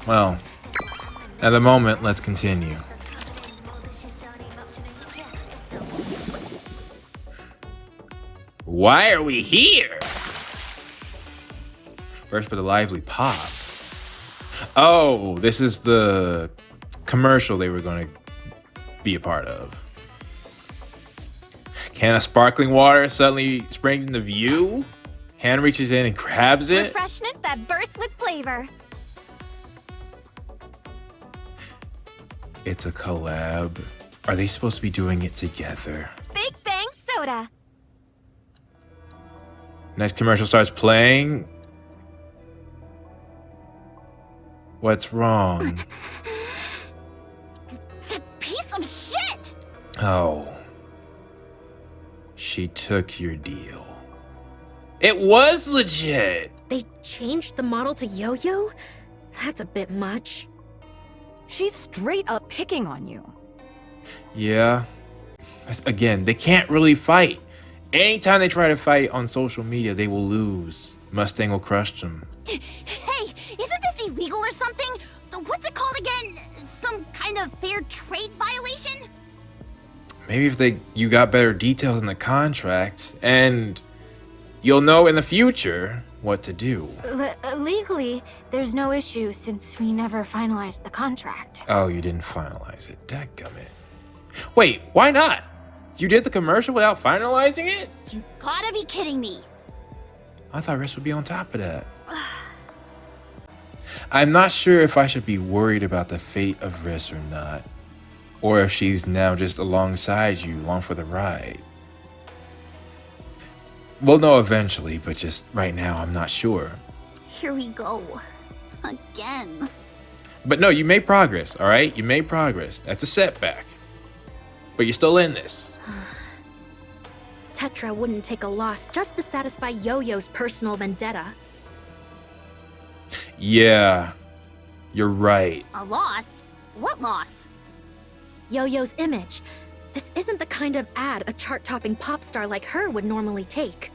Well, at the moment, let's continue. Why are we here? First with a lively pop. Oh, this is the commercial they were going to be a part of. Can of sparkling water suddenly springs into view? Hand reaches in and grabs it. Refreshment that bursts with flavor. It's a collab. Are they supposed to be doing it together? Big Bang Soda. Next commercial starts playing. What's wrong? It's a piece of shit! Oh. She took your deal. It was legit! They changed the model to Yo-Yo? That's a bit much. She's straight up picking on you. Yeah. Again, they can't really fight. Anytime they try to fight on social media, they will lose. Mustang will crush them. Hey, isn't this illegal or something? What's it called again? Some kind of fair trade violation? Maybe if you got better details in the contract, and you'll know in the future what to do. Legally, there's no issue since we never finalized the contract. Oh, you didn't finalize it. Dadgummit. Wait, why not? You did the commercial without finalizing it? You gotta be kidding me. I thought Riss would be on top of that. I'm not sure if I should be worried about the fate of Riss or not. Or if she's now just alongside you, along for the ride. We'll know eventually, but just right now, I'm not sure. Here we go. Again. But no, you made progress, all right? You made progress. That's a setback. But you're still in this. Tetra wouldn't take a loss just to satisfy Yo-Yo's personal vendetta. Yeah, you're right. A loss? What loss? Yo-Yo's image. This isn't the kind of ad a chart-topping pop star like her would normally take.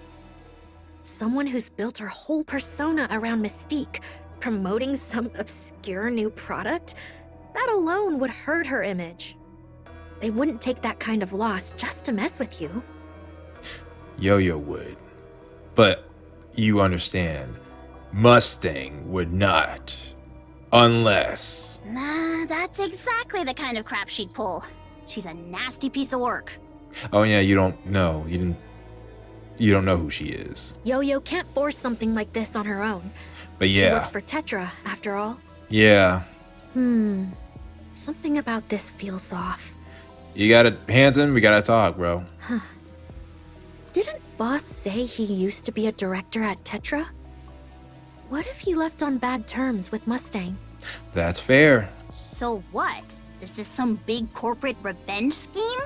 Someone who's built her whole persona around mystique, promoting some obscure new product? That alone would hurt her image. They wouldn't take that kind of loss just to mess with you. Yo-Yo would. But you understand, Mustang would not. Unless... Nah, that's exactly the kind of crap she'd pull. She's a nasty piece of work. Oh yeah, you don't know. You don't know who she is. Yo-Yo can't force something like this on her own. But She yeah. works for Tetra, after all. Yeah. Something about this feels off. You gotta, Hanson, we gotta talk, bro. Didn't Boss say he used to be a director at Tetra? What if he left on bad terms with Mustang? That's fair. So what? This is some big corporate revenge scheme?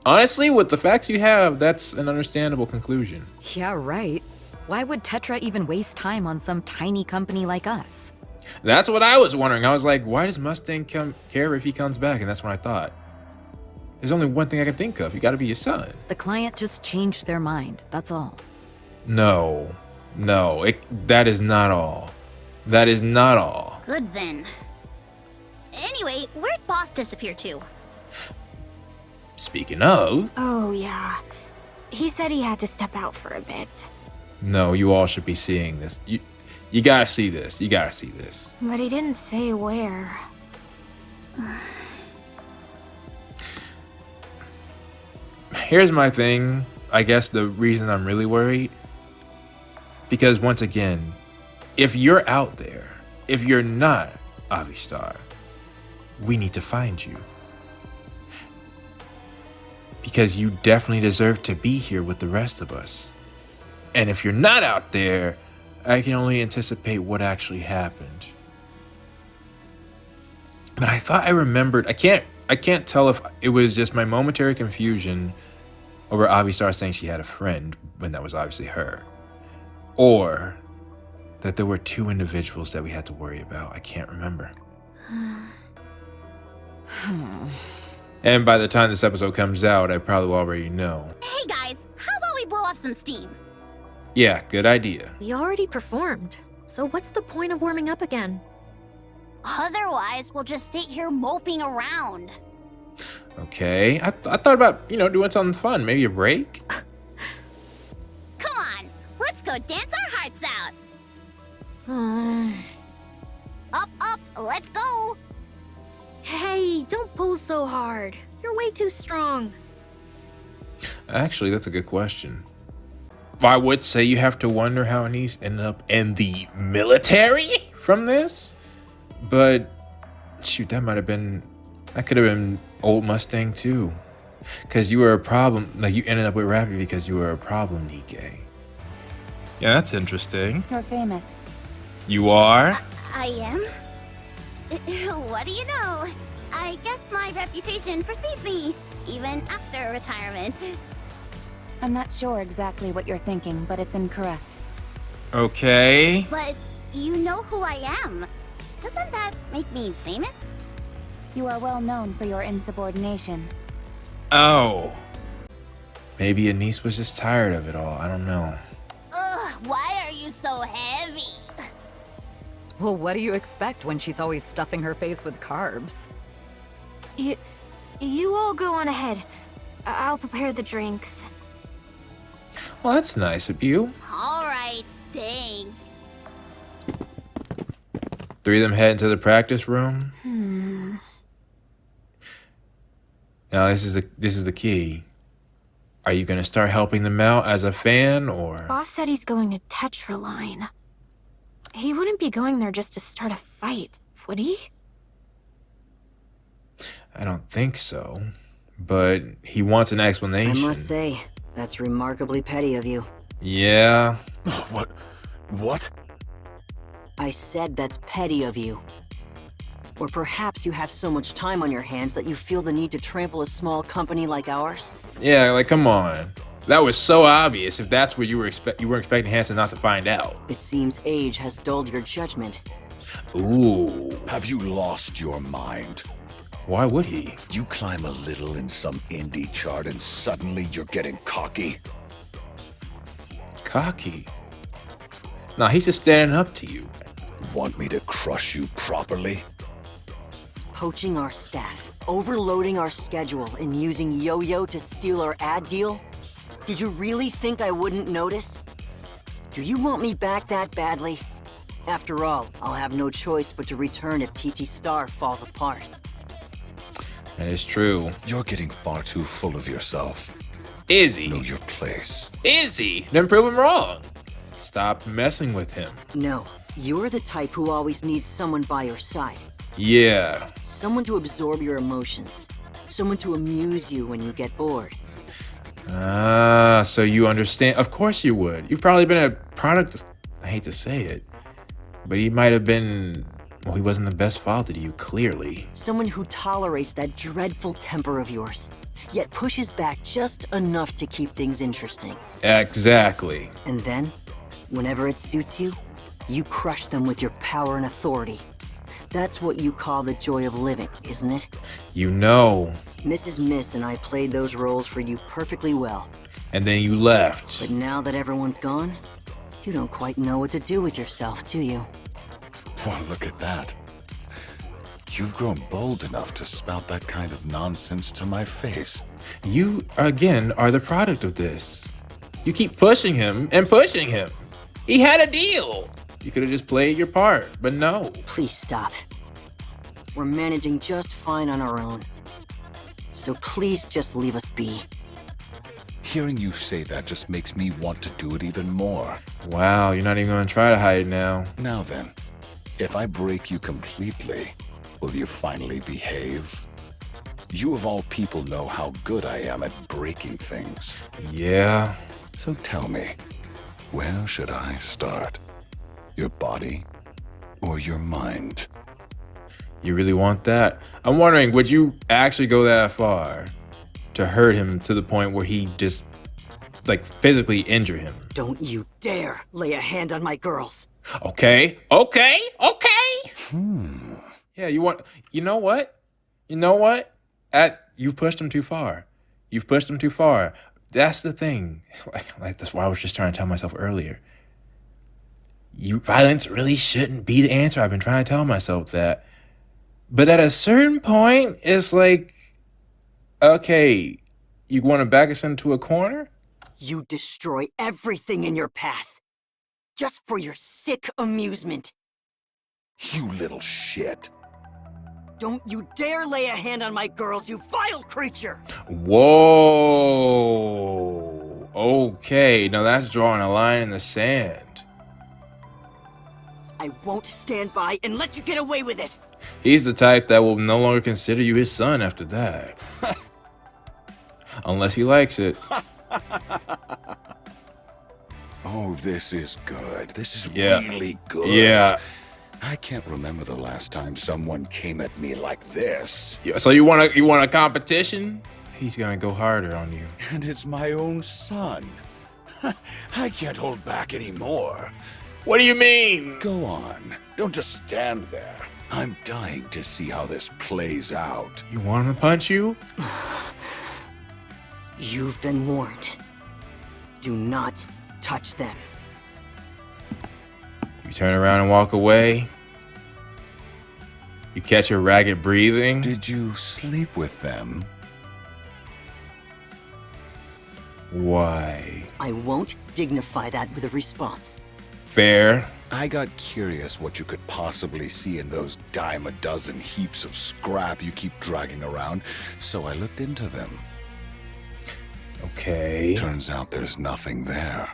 Honestly, with the facts you have, that's an understandable conclusion. Yeah, right. Why would Tetra even waste time on some tiny company like us? That's what I was wondering. I was like, why does Mustang care if he comes back? And that's what I thought. There's only one thing I can think of. You gotta be your son. The client just changed their mind, that's all. No. That is not all. That is not all. Good then. Anyway, where'd Boss disappear to? Speaking of, Oh, yeah. He said he had to step out for a bit. no, you all should be seeing this. You gotta see this. You gotta see this. But he didn't say where. Here's my thing. I guess the reason I'm really worried. Because once again, if you're out there, if you're not Avistar, we need to find you. Because you definitely deserve to be here with the rest of us. And if you're not out there, I can only anticipate what actually happened. But I thought I remembered, I can't tell if it was just my momentary confusion over Avistar saying she had a friend when that was obviously her. Or that there were two individuals that we had to worry about. I can't remember. And by the time this episode comes out, I probably will already know. Hey guys, how about we blow off some steam? Yeah, good idea. We already performed, so what's the point of warming up again? Otherwise, we'll just sit here moping around. Okay. I thought about, doing something fun. Maybe a break? Come on, let's go dance our hearts out. Up, let's go. Hey, don't pull so hard. You're way too strong. Actually, that's a good question. I would say you have to wonder how Anise ended up in the military from this. But, shoot, that could have been Old Mustang too. Because you were a problem, like you ended up with Rappy because you were a problem, Nikkei. Yeah, that's interesting. You're famous. You are? I am? What do you know? I guess my reputation precedes me, even after retirement. I'm not sure exactly what you're thinking, but it's incorrect. Okay. But you know who I am. Doesn't that make me famous? You are well known for your insubordination. Oh. Maybe Anise was just tired of it all. I don't know. Ugh, why are you so heavy? Well, what do you expect when she's always stuffing her face with carbs? You all go on ahead. I'll prepare the drinks. Well, that's nice of you. Alright, thanks. Three of them head into the practice room. Now, this is the key. Are you gonna start helping them out as a fan, or? Boss said he's going to Tetraline. He wouldn't be going there just to start a fight, would he? I don't think so. But he wants an explanation. I must say, that's remarkably petty of you. Yeah. What? I said that's petty of you. Or perhaps you have so much time on your hands that you feel the need to trample a small company like ours? Yeah, like, come on. That was so obvious if that's what you were expecting Hanson not to find out. It seems age has dulled your judgment. Ooh. Have you lost your mind? Why would he? You climb a little in some indie chart and suddenly you're getting cocky. Cocky? Nah, he's just standing up to you. Want me to crush you properly? Poaching our staff, overloading our schedule, and using Yo-Yo to steal our ad deal? Did you really think I wouldn't notice? Do you want me back that badly? After all, I'll have no choice but to return if TT Star falls apart. That is true. You're getting far too full of yourself. Is he? Know your place. Is he? Then prove him wrong. Stop messing with him. No, you're the type who always needs someone by your side. Yeah. Someone to absorb your emotions. Someone to amuse you when you get bored. Ah, so you understand. Of course you would. You've probably been a product. I hate to say it, but he might have been. Well, he wasn't the best father to you, clearly. Someone who tolerates that dreadful temper of yours, yet pushes back just enough to keep things interesting. Exactly. And then, whenever it suits you, you crush them with your power and authority. That's what you call the joy of living, isn't it? You know. Mrs. Miss and I played those roles for you perfectly well. And then you left. But now that everyone's gone, you don't quite know what to do with yourself, do you? Well, look at that. You've grown bold enough to spout that kind of nonsense to my face. You, again, are the product of this. You keep pushing him and pushing him. He had a deal. You could have just played your part, but no. Please stop. We're managing just fine on our own. So please just leave us be. Hearing you say that just makes me want to do it even more. Wow, you're not even going to try to hide it now. Now then, if I break you completely, will you finally behave? You of all people know how good I am at breaking things. Yeah. So tell me, where should I start? Your body or your mind? You really want that? I'm wondering, would you actually go that far to hurt him to the point where he just, like, physically injure him? Don't you dare lay a hand on my girls. Okay. Yeah, you know what? You've pushed him too far. That's the thing. Like that's why I was just trying to tell myself earlier. Violence really shouldn't be the answer. I've been trying to tell myself that. But at a certain point, it's like, okay, you want to back us into a corner? You destroy everything in your path. Just for your sick amusement. You little shit. Don't you dare lay a hand on my girls, you vile creature! Whoa. Okay, now that's drawing a line in the sand. I won't stand by and let you get away with it! He's the type that will no longer consider you his son after that. Unless he likes it. Oh, this is good. This is Yeah. really good. Yeah. I can't remember the last time someone came at me like this. So you want a competition? He's gonna go harder on you. And it's my own son. I can't hold back anymore. What do you mean? Go on. Don't just stand there. I'm dying to see how this plays out. You want him to punch you? You've been warned. Do not touch them. You turn around and walk away. You catch your ragged breathing. Did you sleep with them? Why? I won't dignify that with a response. Fair. I got curious what you could possibly see in those dime a dozen heaps of scrap you keep dragging around, so I looked into them. Okay. Turns out there's nothing there.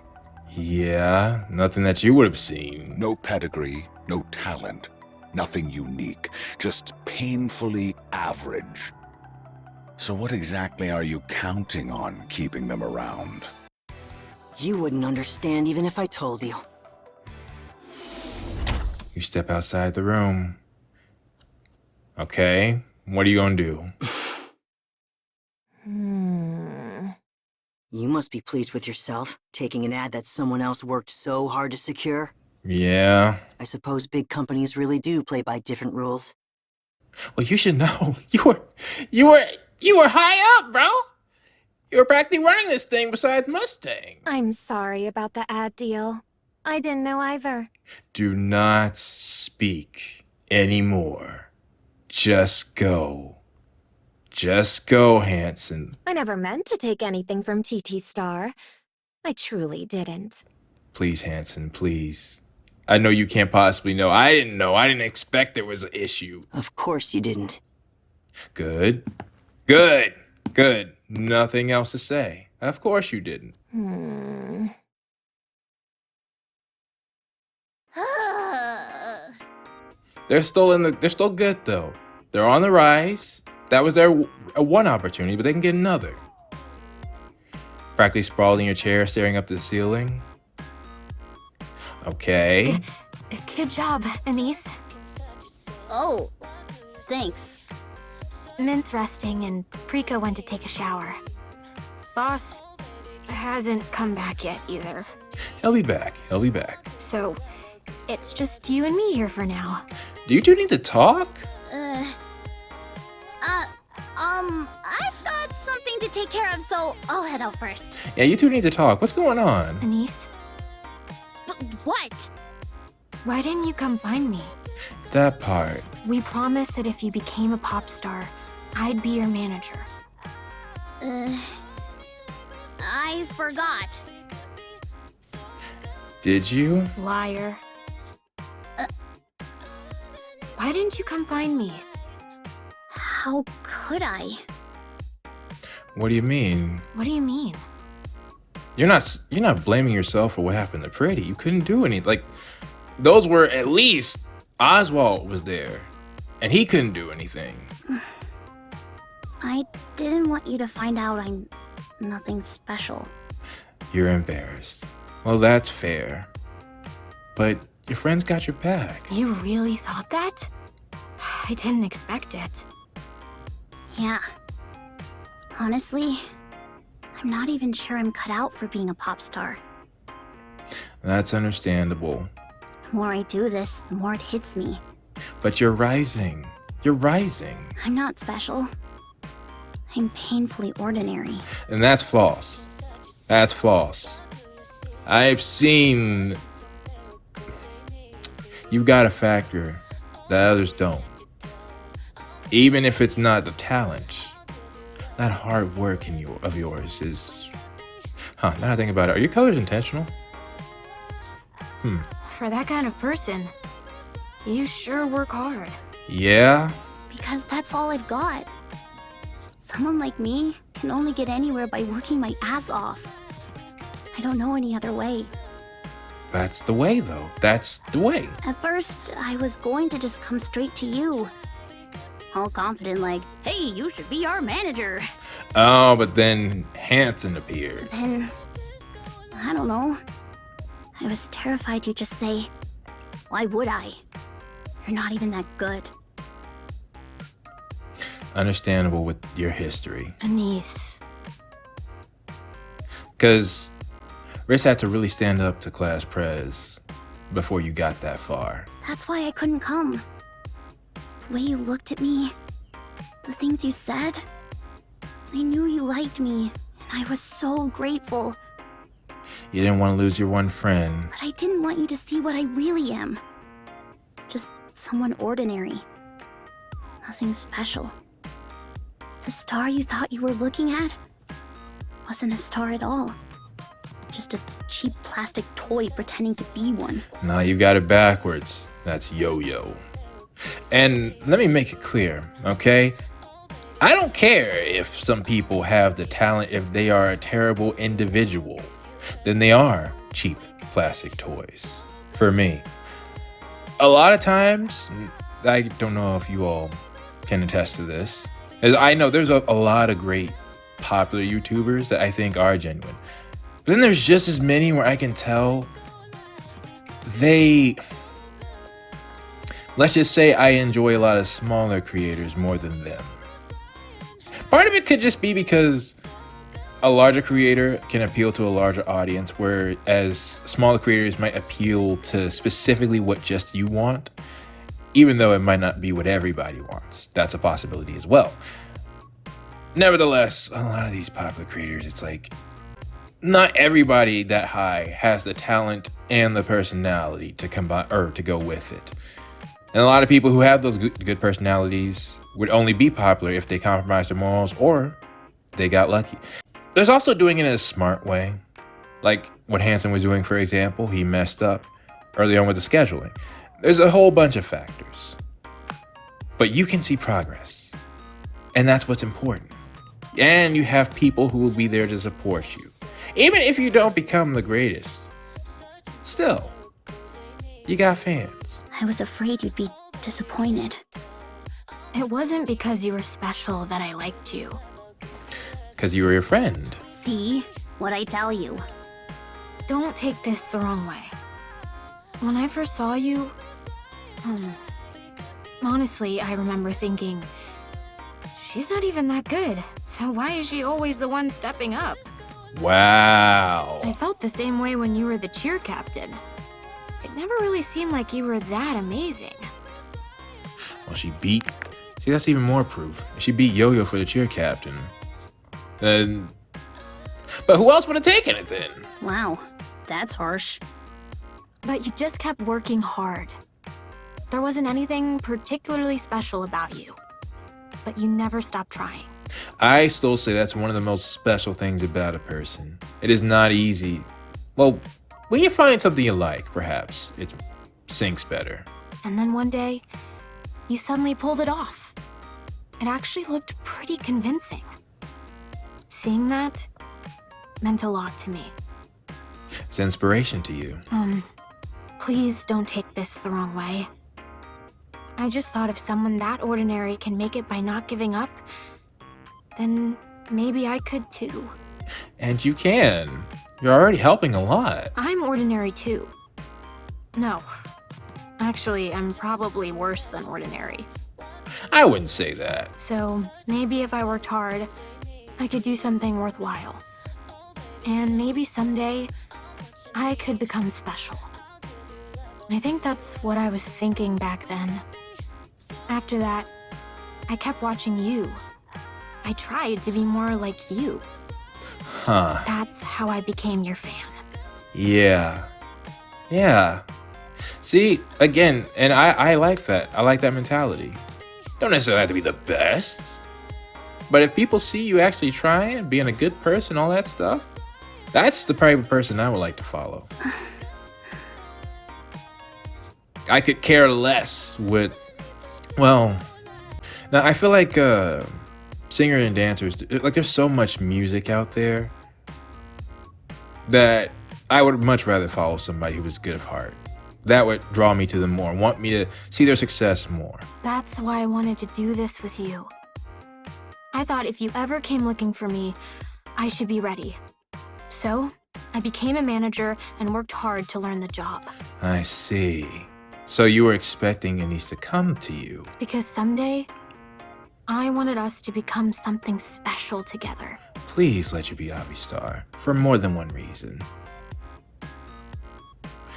Yeah, nothing that you would have seen. No pedigree, no talent, nothing unique, just painfully average. So what exactly are you counting on keeping them around? You wouldn't understand even if I told you. You step outside the room. Okay, what are you gonna do? You must be pleased with yourself, taking an ad that someone else worked so hard to secure. Yeah. I suppose big companies really do play by different rules. Well, you should know. You were high up, bro. You were practically running this thing besides Mustang. I'm sorry about the ad deal. I didn't know either. Do not speak anymore. Just go. Just go, Hanson. I never meant to take anything from TT Star. I truly didn't. Please, Hanson, please. I know you can't possibly know. I didn't know. I didn't expect there was an issue. Of course you didn't. Good. Good. Good. Nothing else to say. Of course you didn't. They're still good though. They're on the rise. That was their one opportunity, but they can get another. Practically sprawled in your chair, staring up at the ceiling. Okay. Good job, Anise. Oh, thanks. Mint's resting and Preco went to take a shower. Boss hasn't come back yet either. He'll be back. He'll be back. So, it's just you and me here for now. Do you two need to talk? I've got something to take care of, so I'll head out first. Yeah, you two need to talk. What's going on? Anise, But what? why didn't you come find me? That part. We promised that if you became a pop star, I'd be your manager. I forgot. Did you? Liar. Why didn't you come find me? How could I? What do you mean? What do you mean? You're not blaming yourself for what happened to Pretty. You couldn't do anything. Like, those were at least Oswald was there, and he couldn't do anything. I didn't want you to find out I'm nothing special. You're embarrassed. Well, that's fair. But your friends got your back. You really thought that? I didn't expect it. Yeah. Honestly, I'm not even sure I'm cut out for being a pop star. That's understandable. The more I do this, the more it hits me. But you're rising. You're rising. I'm not special. I'm painfully ordinary. And that's false. That's false. I've seen... You've got a factor that others don't. Even if it's not the talent, that hard work of yours is... Huh, now that I think about it, are your colors intentional? For that kind of person, you sure work hard. Yeah? Because that's all I've got. Someone like me can only get anywhere by working my ass off. I don't know any other way. That's the way, though. That's the way. At first, I was going to just come straight to you. All confident like, hey, you should be our manager. Oh, but then Hanson appeared. Then, I don't know. I was terrified to just say, why would I? You're not even that good. Understandable with your history. Anise. Because Riss had to really stand up to class prez before you got that far. That's why I couldn't come. The way you looked at me, the things you said, I knew you liked me, and I was so grateful. You didn't want to lose your one friend. But I didn't want you to see what I really am. Just someone ordinary. Nothing special. The star you thought you were looking at wasn't a star at all. Just a cheap plastic toy pretending to be one. Nah, you got it backwards. That's Yo-Yo. And let me make it clear, okay? I don't care if some people have the talent, if they are a terrible individual. Then they are cheap plastic toys. For me. A lot of times, I don't know if you all can attest to this. As I know there's a lot of great popular YouTubers that I think are genuine. But then there's just as many where I can tell let's just say I enjoy a lot of smaller creators more than them. Part of it could just be because a larger creator can appeal to a larger audience, whereas smaller creators might appeal to specifically what just you want, even though it might not be what everybody wants. That's a possibility as well. Nevertheless, a lot of these popular creators, it's like, not everybody that high has the talent and the personality to combine or to go with it. And a lot of people who have those good personalities would only be popular if they compromised their morals or they got lucky. There's also doing it in a smart way. Like what Hanson was doing, for example, he messed up early on with the scheduling. There's a whole bunch of factors. But you can see progress. And that's what's important. And you have people who will be there to support you. Even if you don't become the greatest, still, you got fans. I was afraid you'd be disappointed. It wasn't because you were special that I liked you. Because you were your friend. See? What I tell you. Don't take this the wrong way. When I first saw you, honestly, I remember thinking, she's not even that good, so why is she always the one stepping up? Wow. I felt the same way when you were the cheer captain. It never really seemed like you were that amazing. Well, she beat... See, that's even more proof. She beat Yo-Yo for the cheer captain. Then... But who else would have taken it then? Wow, that's harsh. But you just kept working hard. There wasn't anything particularly special about you. But you never stopped trying. I still say that's one of the most special things about a person. It is not easy. Well, when you find something you like, perhaps it sinks better. And then one day, you suddenly pulled it off. It actually looked pretty convincing. Seeing that meant a lot to me. It's inspiration to you. Please don't take this the wrong way. I just thought if someone that ordinary can make it by not giving up, then maybe I could too. And you can. You're already helping a lot. I'm ordinary too. No. Actually, I'm probably worse than ordinary. I wouldn't say that. So maybe if I worked hard, I could do something worthwhile. And maybe someday, I could become special. I think that's what I was thinking back then. After that, I kept watching you. I tried to be more like you. Huh. That's how I became your fan. Yeah. Yeah. See, again, and I like that. I like that mentality. don't necessarily have to be the best. But if people see you actually trying, being a good person, all that stuff, that's the type of person I would like to follow. I could care less what, well, now I feel like singers and dancers, like there's so much music out there that I would much rather follow somebody who was good of heart. That would draw me to them more, want me to see their success more. That's why I wanted to do this with you. I thought if you ever came looking for me, I should be ready. So, I became a manager and worked hard to learn the job. I see. So you were expecting Anise to come to you. Because someday, I wanted us to become something special together. Please let you be Avi Star for more than one reason.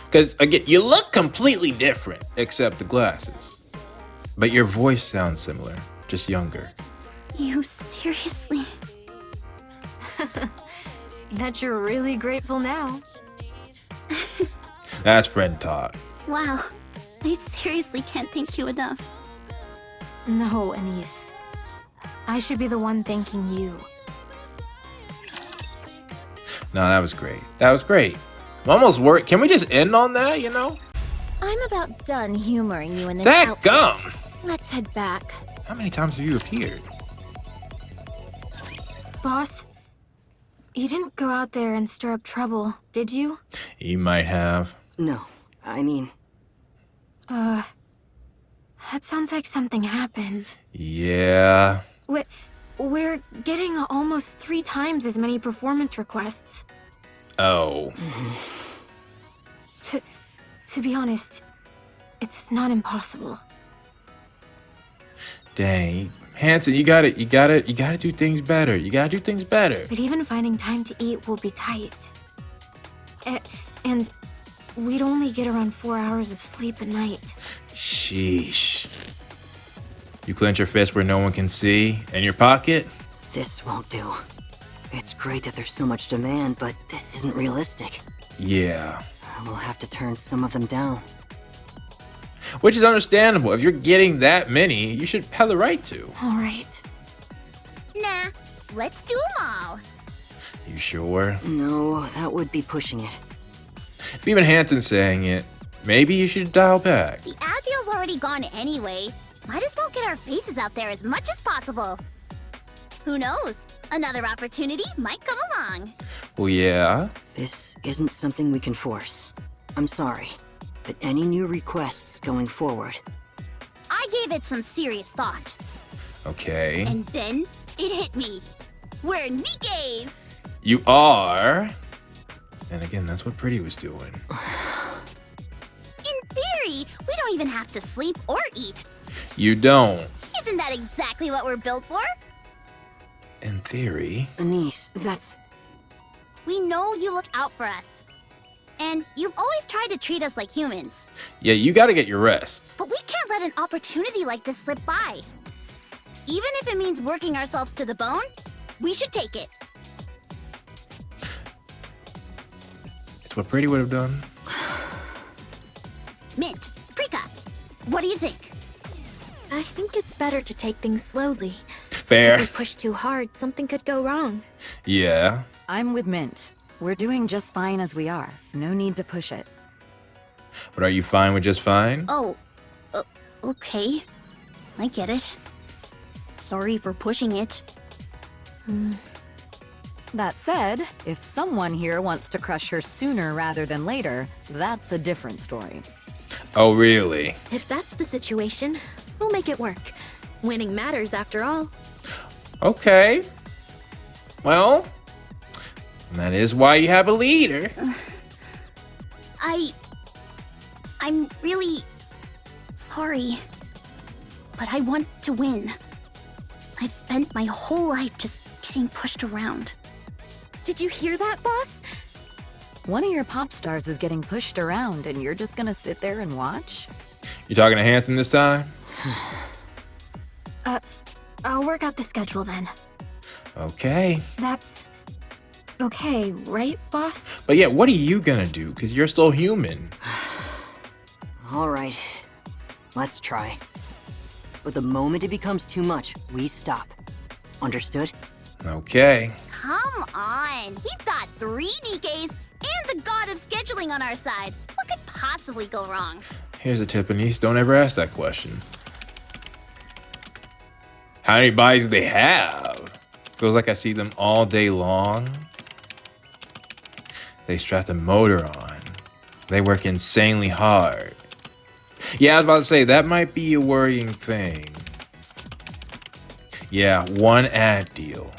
Because, again, you look completely different, except the glasses. But your voice sounds similar, just younger. You seriously? Bet you're really grateful now. That's friend talk. Wow. I seriously can't thank you enough. No, Anise. I should be the one thanking you. No, that was great. That was great. I'm almost worried. Can we just end on that, you know? I'm about done humoring you in this That outfit. gum! Let's head back. How many times have you appeared? Boss, you didn't go out there and stir up trouble, did you? You might have. No, I mean, That sounds like something happened. Yeah. We're getting almost 3 times as many performance requests. Oh. To be honest, it's not impossible. Dang. Hanson, you gotta do things better. You gotta do things better. But even finding time to eat will be tight. And we'd only get around 4 hours of sleep a night. Sheesh. You clench your fist where no one can see? In your pocket? this won't do. It's great that there's so much demand, but this isn't realistic. Yeah. We'll have to turn some of them down. Which is understandable. If you're getting that many, you should have the right to. All right. Nah, let's do them all. You sure? No, that would be pushing it. If even Hanson's saying it, maybe you should dial back. The ad deal's already gone anyway. Might as well get our faces out there as much as possible. Who knows? Another opportunity might come along. Well, yeah. This isn't something we can force. I'm sorry, but any new requests going forward. I gave it some serious thought. Okay. And then it hit me. We're Nikes! You are. And again, that's what Pretty was doing. In theory, we don't even have to sleep or eat. You don't. Isn't that exactly what we're built for? In theory. Anise, that's... We know you look out for us. And you've always tried to treat us like humans. Yeah, you gotta get your rest. But we can't let an opportunity like this slip by. Even if it means working ourselves to the bone, we should take it. It's what Pretty would have done. Mint, Prika, what do you think? I think it's better to take things slowly. Fair. If we push too hard, something could go wrong. Yeah. I'm with Mint. We're doing just fine as we are. No need to push it. But are you fine with just fine? Oh, okay. I get it. Sorry for pushing it. That said, if someone here wants to crush her sooner rather than later, that's a different story. Oh, really? If that's the situation, we'll make it work. Winning matters after all. Okay. Well, that is why you have a leader. I'm really sorry. But I want to win. I've spent my whole life just getting pushed around. Did you hear that, boss? One of your pop stars is getting pushed around and you're just gonna sit there and watch? You talking to Hanson this time? I'll work out the schedule then. Okay. That's okay, right, boss? But yeah, what are you gonna do? Because you're still human. All right, let's try. But the moment it becomes too much, we stop. Understood? Okay. Come on. We've got 3 Nikes and the god of scheduling on our side. What could possibly go wrong? Here's a tip, Anise. Don't ever ask that question. How many bodies do they have? Feels like I see them all day long. They strap the motor on. They work insanely hard. Yeah, I was about to say, that might be a worrying thing. Yeah, one ad deal.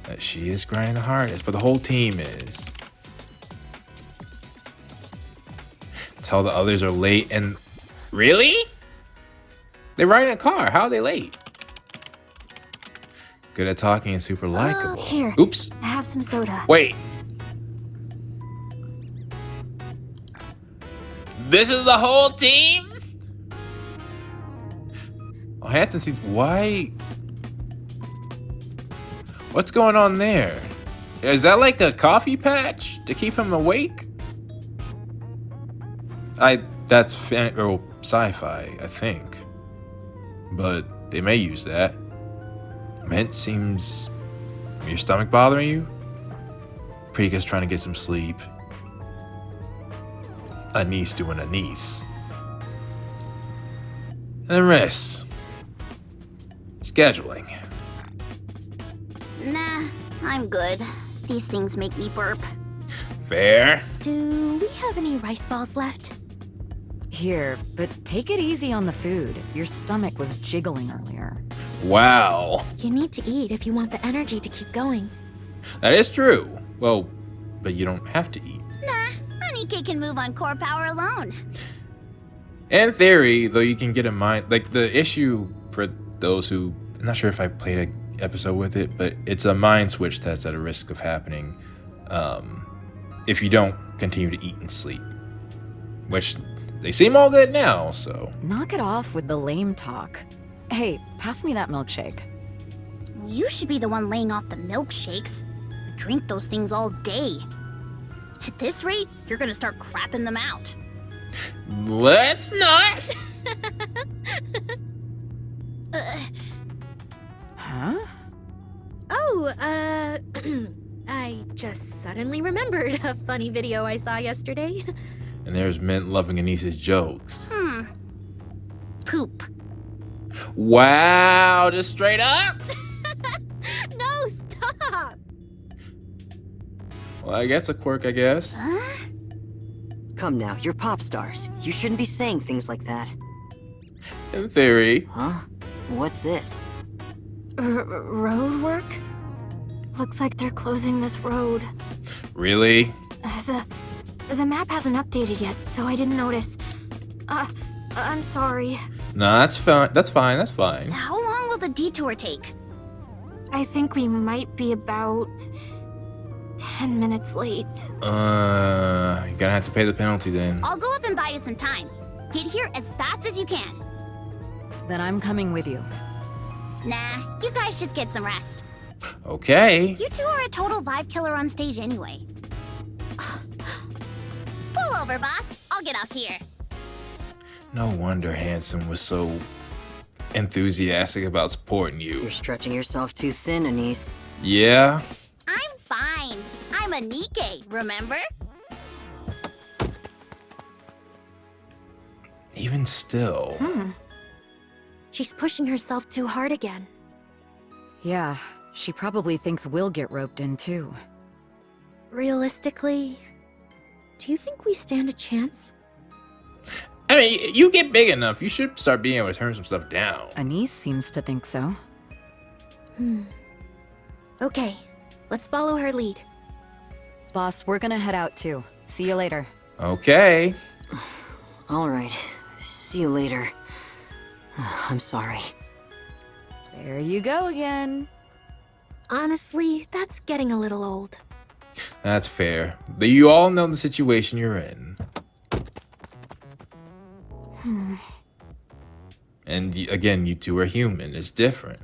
That she is grinding the hardest, but the whole team is. Tell the others are late and... Really? They're riding a car. How are they late? Good at talking and super likable. Here. Oops. I have some soda. Wait. This is the whole team? Oh, Hanson seems... Why? What's going on there? Is that like a coffee patch to keep him awake? That's sci-fi, I think. But they may use that. Mint seems... Your stomach bothering you? Prika's trying to get some sleep. Anise doing Anise. And the rest. Scheduling. Nah, I'm good. These things make me burp. Fair. Do we have any rice balls left? Here, but take it easy on the food. Your stomach was jiggling earlier. Wow. You need to eat if you want the energy to keep going. That is true. Well, but you don't have to eat. Nah, a Nike can move on core power alone. In theory, though, you can get a mind... Like, the issue for those who... I'm not sure if I played an episode with it, but it's a mind switch that's at a risk of happening if you don't continue to eat and sleep. Which, they seem all good now, so... Knock it off with the lame talk. Hey, pass me that milkshake. You should be the one laying off the milkshakes. Drink those things all day. At this rate, you're gonna start crapping them out. Let's not! Huh? Oh, I just suddenly remembered a funny video I saw yesterday. And there's Mint loving Anise's jokes. Poop. Wow, just straight up? No, stop! Well, I guess a quirk, I guess. Come now, you're pop stars. You shouldn't be saying things like that. In theory. Huh? What's this? Road work? Looks like they're closing this road. Really? The map hasn't updated yet, so I didn't notice. I'm sorry. No, that's fine. That's fine. That's fine. How long will the detour take? I think we might be about 10 minutes late. You're gonna have to pay the penalty then. I'll go up and buy you some time. Get here as fast as you can. Then I'm coming with you. Nah, you guys just get some rest. Okay. You two are a total vibe killer on stage anyway. Pull over, boss. I'll get off here. No wonder Hanson was so enthusiastic about supporting you. You're stretching yourself too thin, Anise. Yeah? I'm fine. I'm a Nike, remember? Even still. She's pushing herself too hard again. Yeah, she probably thinks we'll get roped in too. Realistically, do you think we stand a chance? I mean, you get big enough, you should start being able to turn some stuff down. Anise seems to think so. Okay, let's follow her lead. Boss, we're gonna head out too. See you later. Okay. All right. See you later. I'm sorry. There you go again. Honestly, that's getting a little old. That's fair. But you all know the situation you're in. And again, you two are human. It's different.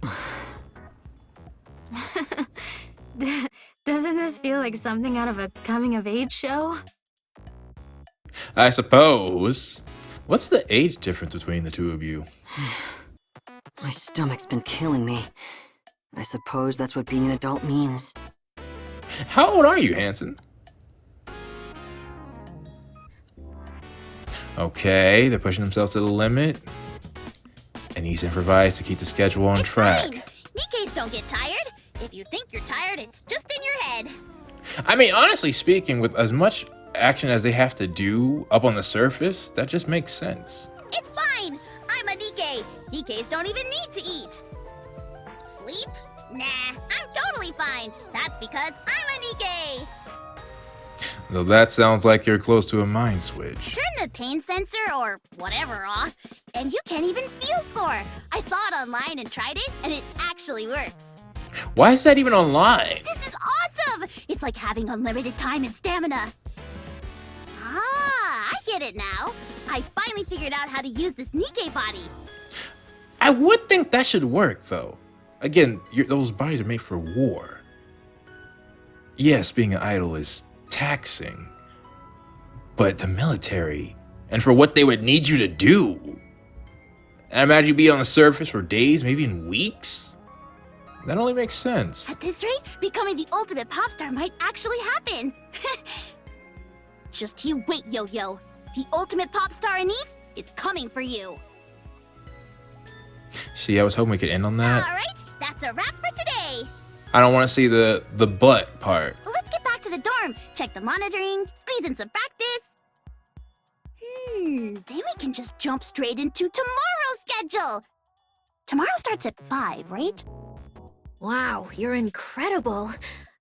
Doesn't this feel like something out of a coming-of-age show? I suppose. What's the age difference between the two of you? My stomach's been killing me. I suppose that's what being an adult means. How old are you, Hanson? Okay, they're pushing themselves to the limit. And he's improvised to keep the schedule on track. Fine. Nikkeis don't get tired. If you think you're tired, it's just in your head. I mean, honestly speaking, with as much action as they have to do up on the surface, that just makes sense. It's fine. I'm a Nikkei. Nikkeis don't even need to eat. Sleep? Nah, I'm totally fine. That's because I'm a Nikkei. Though that sounds like you're close to a mind switch. Turn the pain sensor or whatever off, and you can't even feel sore. I saw it online and tried it, and it actually works. Why is that even online? This is awesome! It's like having unlimited time and stamina. Ah, I get it now. I finally figured out how to use this Nikkei body. I would think that should work, though. Again, those bodies are made for war. Yes, being an idol is taxing, but the military, and for what they would need you to do. I imagine you'd be on the surface for days, maybe in weeks. That only makes sense. At this rate, becoming the ultimate pop star might actually happen. Just you wait, Yo-Yo. The ultimate pop star Anise is coming for you. See, I was hoping we could end on that. All right, that's a wrap for today. I don't want to see the butt part. Let's get back to the dorm, check the monitoring, squeeze in some practice. Then we can just jump straight into tomorrow's schedule. Tomorrow starts at 5, right? Wow, you're incredible.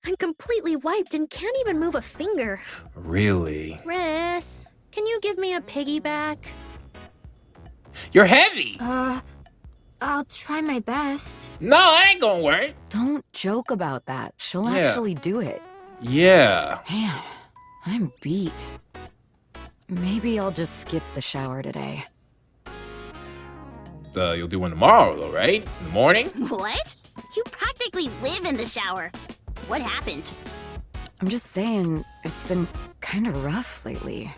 I'm completely wiped and can't even move a finger. Really? Riss, can you give me a piggyback? You're heavy! I'll try my best. No, that ain't gonna work. Don't joke about that. She'll Yeah. actually do it. Yeah. Man, I'm beat. Maybe I'll just skip the shower today. You'll do one tomorrow, though, right? In the morning? What? You practically live in the shower. What happened? I'm just saying, it's been kind of rough lately.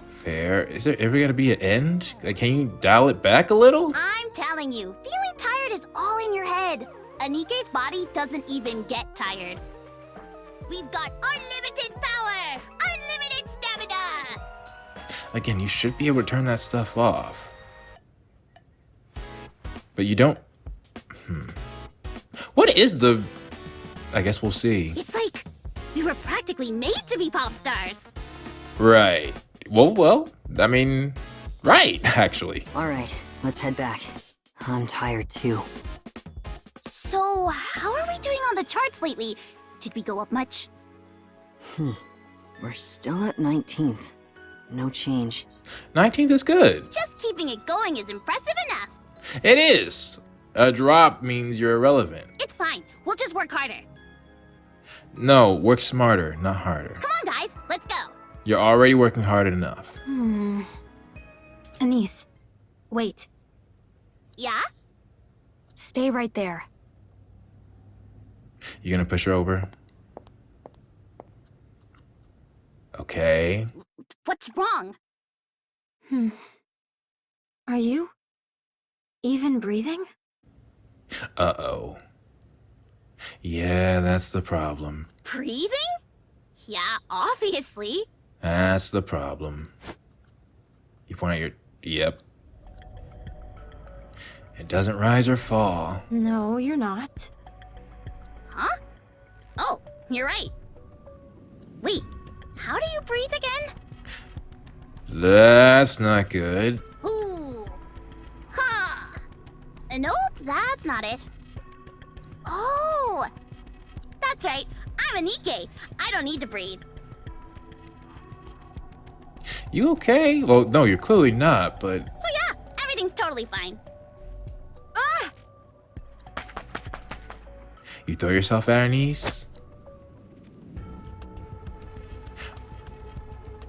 Fair. Is there ever gonna be an end? Like, can you dial it back a little? I'm telling you, feeling tired is all in your head. Anike's body doesn't even get tired. We've got unlimited power! Unlimited stamina! Again, you should be able to turn that stuff off. But you don't... What is the... I guess we'll see. It's like we were practically made to be pop stars. Right. Well, I mean... Right, actually. All right, let's head back. I'm tired too. So, how are we doing on the charts lately? Did we go up much? We're still at 19th. No change. 19th is good. Just keeping it going is impressive enough. It is. A drop means you're irrelevant. It's fine. We'll just work harder. No, work smarter, not harder. Come on, guys. Let's go. You're already working hard enough. Anise, wait. Yeah? Stay right there. You gonna push her over? Okay. What's wrong? Are you even breathing? Uh-oh. Yeah, that's the problem. Breathing? Yeah, obviously. That's the problem. You point at your... Yep. It doesn't rise or fall. No, you're not. Huh? Oh, you're right. Wait, how do you breathe again? That's not good. Ooh. Huh. Nope, that's not it. Oh! That's right. I'm a Nikkei. I don't need to breathe. You okay? Well, no, you're clearly not, but... So yeah, everything's totally fine. You throw yourself at her knees?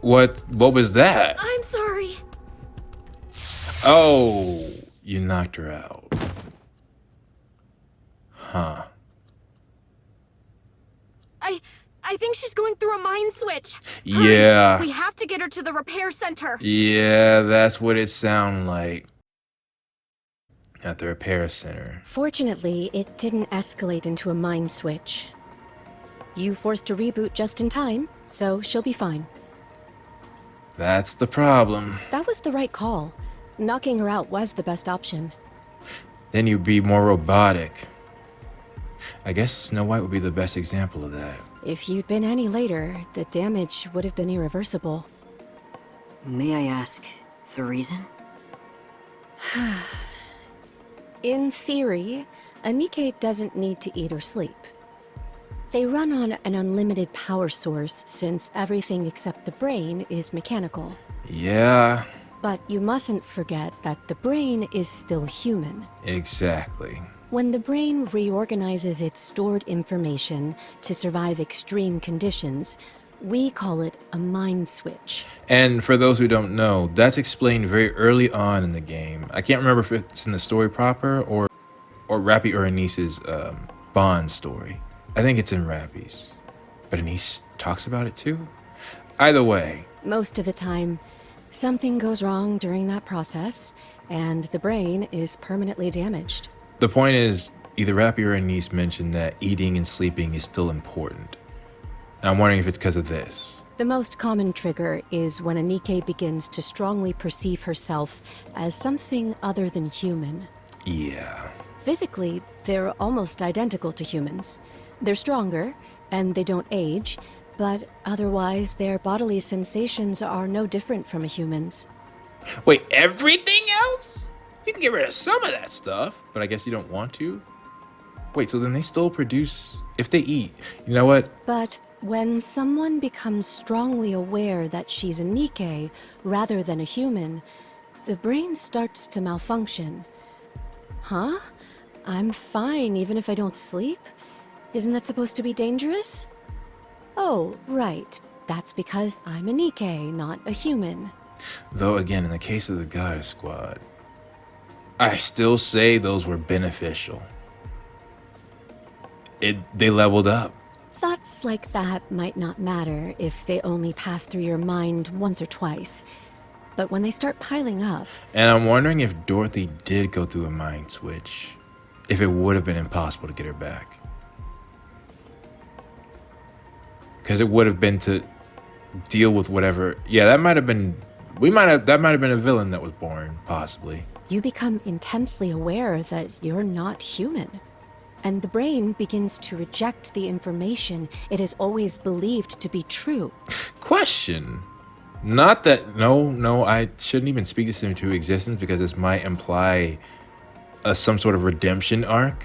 What was that? I'm sorry. Oh, you knocked her out. Huh. I think she's going through a mind switch. Yeah. We have to get her to the repair center. Yeah, that's what it sounded like. At the repair center. Fortunately, it didn't escalate into a mind switch. You forced a reboot just in time, so she'll be fine. That's the problem. That was the right call. Knocking her out was the best option. Then you'd be more robotic. I guess Snow White would be the best example of that. If you'd been any later, the damage would have been irreversible. May I ask the reason? In theory, a Nikke doesn't need to eat or sleep. They run on an unlimited power source since everything except the brain is mechanical. Yeah, But you mustn't forget that the brain is still human. exactly. When the brain reorganizes its stored information to survive extreme conditions, we call it a mind switch. And for those who don't know, that's explained very early on in the game. I can't remember if it's in the story proper or Rappy or Anise's Bond story. I think it's in Rappy's. But Anise talks about it too? Either way. Most of the time, something goes wrong during that process, and the brain is permanently damaged. The point is, either Rappy or Anise mentioned that eating and sleeping is still important. And I'm wondering if it's because of this. The most common trigger is when a Nikke begins to strongly perceive herself as something other than human. Yeah. Physically, they're almost identical to humans. They're stronger, and they don't age, but otherwise their bodily sensations are no different from a human's. Wait, everything else? You can get rid of some of that stuff, but I guess you don't want to? Wait, so then they still produce if they eat. You know what? But when someone becomes strongly aware that she's a Nikke rather than a human, the brain starts to malfunction. Huh? I'm fine even if I don't sleep? Isn't that supposed to be dangerous? Oh, right. That's because I'm a Nikke, not a human. Though again, in the case of the Goddess Squad, I still say those were beneficial. They leveled up. Thoughts like that might not matter if they only pass through your mind once or twice. But when they start piling up... And I'm wondering if Dorothy did go through a mind switch, if it would have been impossible to get her back. Because it would have been to deal with whatever... Yeah, that might have been... That might have been a villain that was born, possibly. You become intensely aware that you're not human. And the brain begins to reject the information it has always believed to be true. Question. Not that... No, I shouldn't even speak this into existence because this might imply some sort of redemption arc.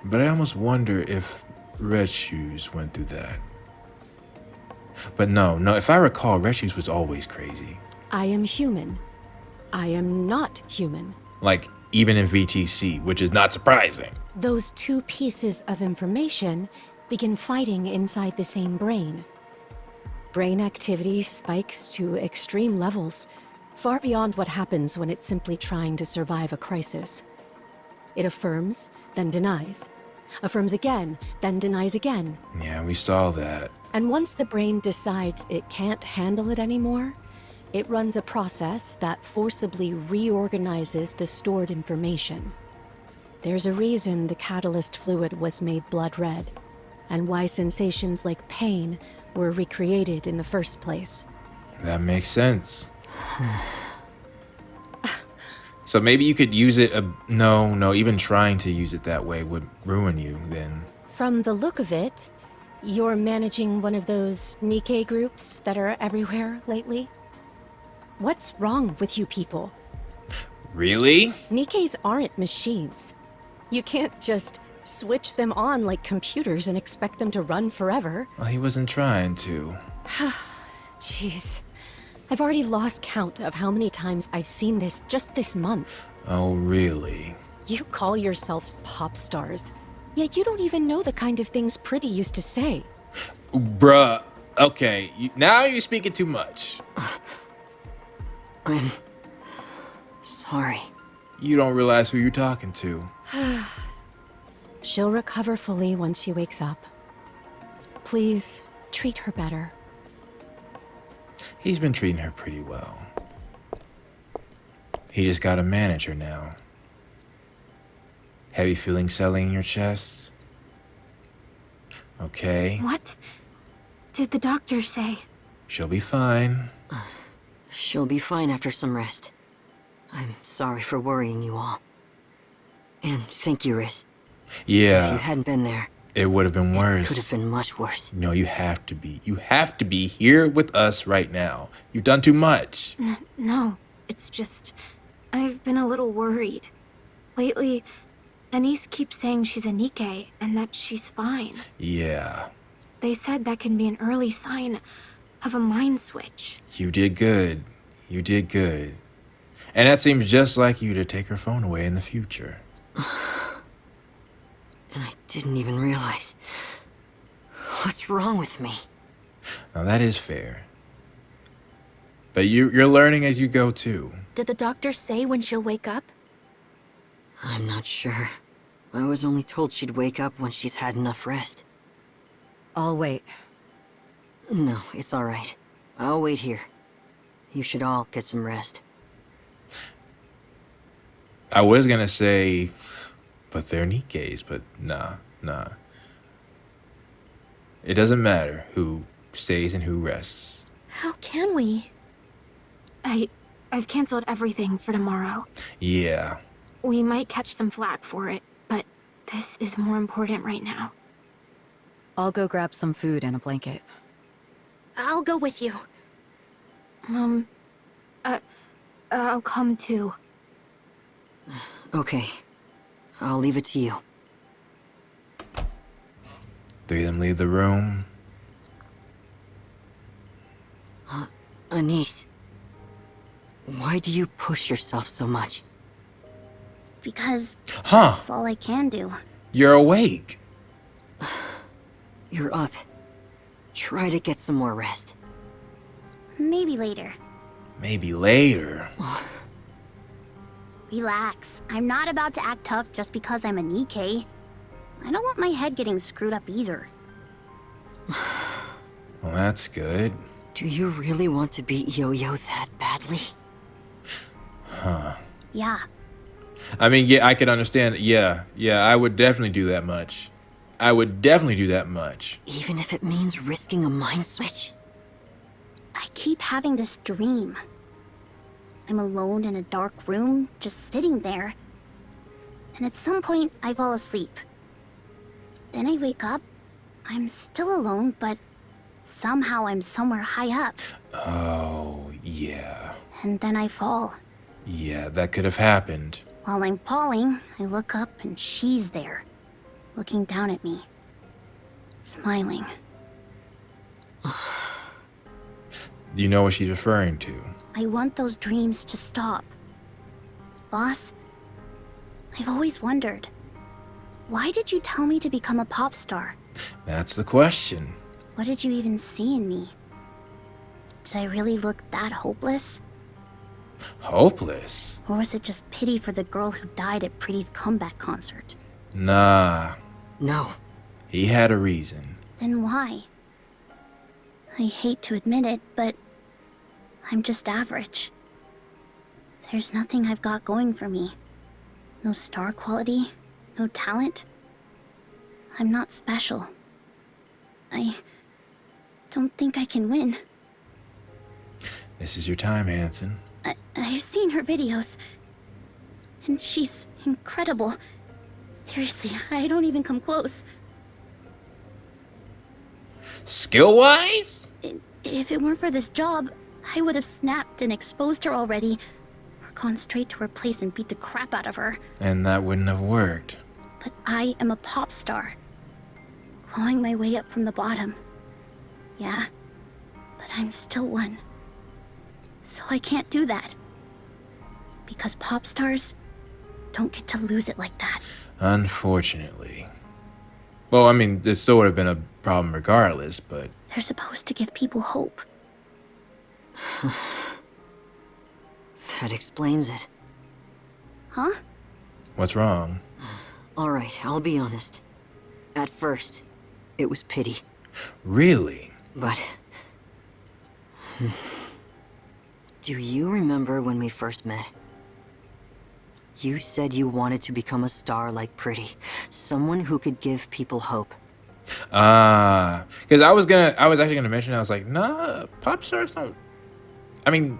But I almost wonder if Red Shoes went through that. But no, if I recall, Red Shoes was always crazy. I am human. I am not human. Like, even in VTC, which is not surprising. Those two pieces of information begin fighting inside the same brain. Brain activity spikes to extreme levels, far beyond what happens when it's simply trying to survive a crisis. It affirms, then denies. Affirms again, then denies again. Yeah, we saw that. And once the brain decides it can't handle it anymore, it runs a process that forcibly reorganizes the stored information. There's a reason the catalyst fluid was made blood red, and why sensations like pain were recreated in the first place. That makes sense. So maybe you could use it... No, even trying to use it that way would ruin you, then. From the look of it, you're managing one of those Nikke groups that are everywhere lately? What's wrong with you people? Really? Nikkes aren't machines. You can't just switch them on like computers and expect them to run forever. Well, he wasn't trying to. Jeez. I've already lost count of how many times I've seen this just this month. Oh, really? You call yourselves pop stars, yet you don't even know the kind of things Pretty used to say. Bruh. Okay, now you're speaking too much. I'm sorry. You don't realize who you're talking to. She'll recover fully once she wakes up. Please, treat her better. He's been treating her pretty well. He just gotta manage her now. Heavy feeling settling in your chest? Okay. What did the doctor say? She'll be fine. She'll be fine after some rest. I'm sorry for worrying you all. And thank you, Riz. If you Yeah, hadn't been there, it would have been worse. could have been much worse. No, you have to be. You have to be here with us right now. You've done too much. No, it's just I've been a little worried. Lately, Anise keeps saying she's a Nikkei and that she's fine. Yeah, They said that can be an early sign of a mind switch. you did good. You did good. And that seems just like you to take her phone away in the future. And I didn't even realize. What's wrong with me? Now that is fair. But you're learning as you go too. Did the doctor say when she'll wake up? I'm not sure. I was only told she'd wake up when she's had enough rest. I'll wait. No, it's all right. I'll wait here. You should all get some rest. I was gonna say, but they're Nikkeis, but nah. It doesn't matter who stays and who rests. How can we? I've canceled everything for tomorrow. Yeah, We might catch some flack for it, but this is more important right now. I'll go grab some food and a blanket. I'll go with you. I'll come too. Okay. I'll leave it to you. three of them leave the room. Anise. Why do you push yourself so much? Because Huh, that's all I can do. you're awake. You're up. Try to get some more rest. Maybe later. Maybe later. Relax. I'm not about to act tough just because I'm a Nikkei. I don't want my head getting screwed up either. Well, that's good. Do you really want to beat Yo-Yo that badly? Yeah, I mean, yeah, I could understand. Yeah, I would definitely do that much. I would definitely do that much. Even if it means risking a mind switch? I keep having this dream. I'm alone in a dark room, just sitting there. And at some point, I fall asleep. Then I wake up. I'm still alone, but somehow I'm somewhere high up. Oh, yeah. And then I fall. Yeah, that could have happened. While I'm falling, I look up and she's there, looking down at me, smiling. You know what she's referring to. I want those dreams to stop. Boss, I've always wondered, why did you tell me to become a pop star? That's the question. What did you even see in me? Did I really look that hopeless? Hopeless? Or was it just pity for the girl who died at Pretty's comeback concert? Nah, No. he had a reason. Then why? I hate to admit it, but I'm just average. There's nothing I've got going for me. No star quality, no talent. I'm not special. I don't think I can win. This is your time, Hanson. I've seen her videos, and she's incredible. Seriously, I don't even come close. Skill-wise? If it weren't for this job, I would have snapped and exposed her already, or gone straight to her place and beat the crap out of her. And that wouldn't have worked. But I am a pop star, clawing my way up from the bottom. Yeah, but I'm still one. So I can't do that. Because pop stars don't get to lose it like that. Unfortunately. Well, I mean, there still would have been a problem regardless, but... They're supposed to give people hope. That explains it. Huh? What's wrong? Alright, I'll be honest. At first, it was pity. Really? But... Do you remember when we first met? You said you wanted to become a star like Pretty. Someone who could give people hope. Because I was actually gonna mention, I was like, nah, pop stars don't, I mean,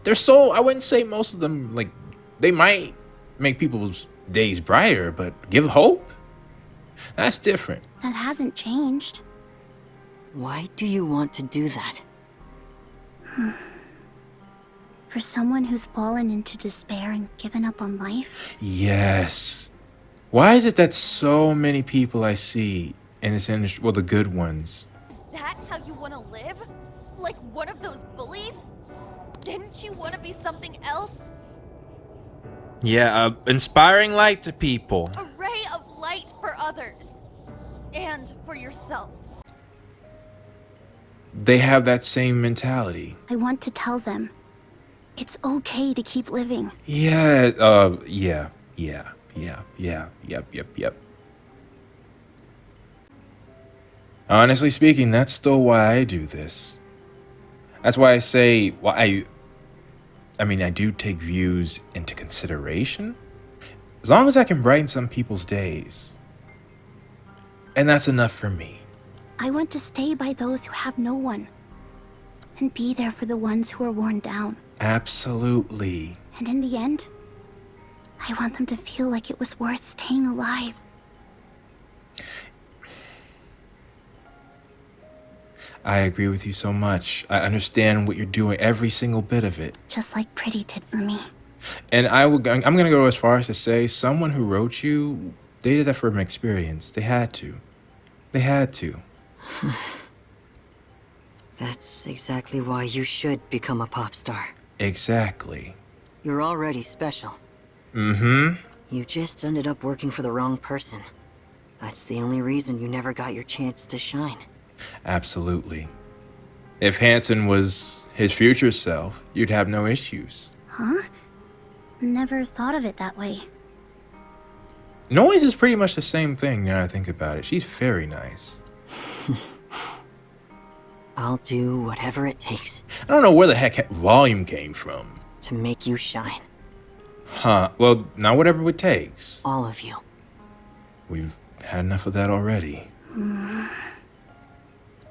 they're so, I wouldn't say most of them, like, they might make people's days brighter, but give hope? That's different. That hasn't changed. Why do you want to do that? For someone who's fallen into despair and given up on life? Yes. Why is it that so many people I see in this industry, well, the good ones, Is that how you want to live? Like one of those bullies? Didn't you want to be something else? yeah, inspiring light to people. A ray of light for others. And for yourself. They have that same mentality. I want to tell them. It's okay to keep living. Yeah, yep. Honestly speaking, that's still why I do this. That's why I say, well, I mean, I do take views into consideration. As long as I can brighten some people's days. And that's enough for me. I want to stay by those who have no one. And be there for the ones who are worn down. Absolutely. And in the end, I want them to feel like it was worth staying alive. I agree with you so much. I understand what you're doing, every single bit of it. Just like Pretty did for me. And I'm gonna go as far as to say, someone who wrote you, they did that from experience. They had to. They had to. That's exactly why you should become a pop star. Exactly. You're already special. Mm-hmm. You just ended up working for the wrong person. That's the only reason you never got your chance to shine. Absolutely. If Hanson was his future self, you'd have no issues. Huh? Never thought of it that way. Noise is pretty much the same thing now that I think about it. She's very nice. I'll do whatever it takes I don't know where the heck volume came from. to make you shine. Huh. Well, not whatever it takes. All of you. We've had enough of that already.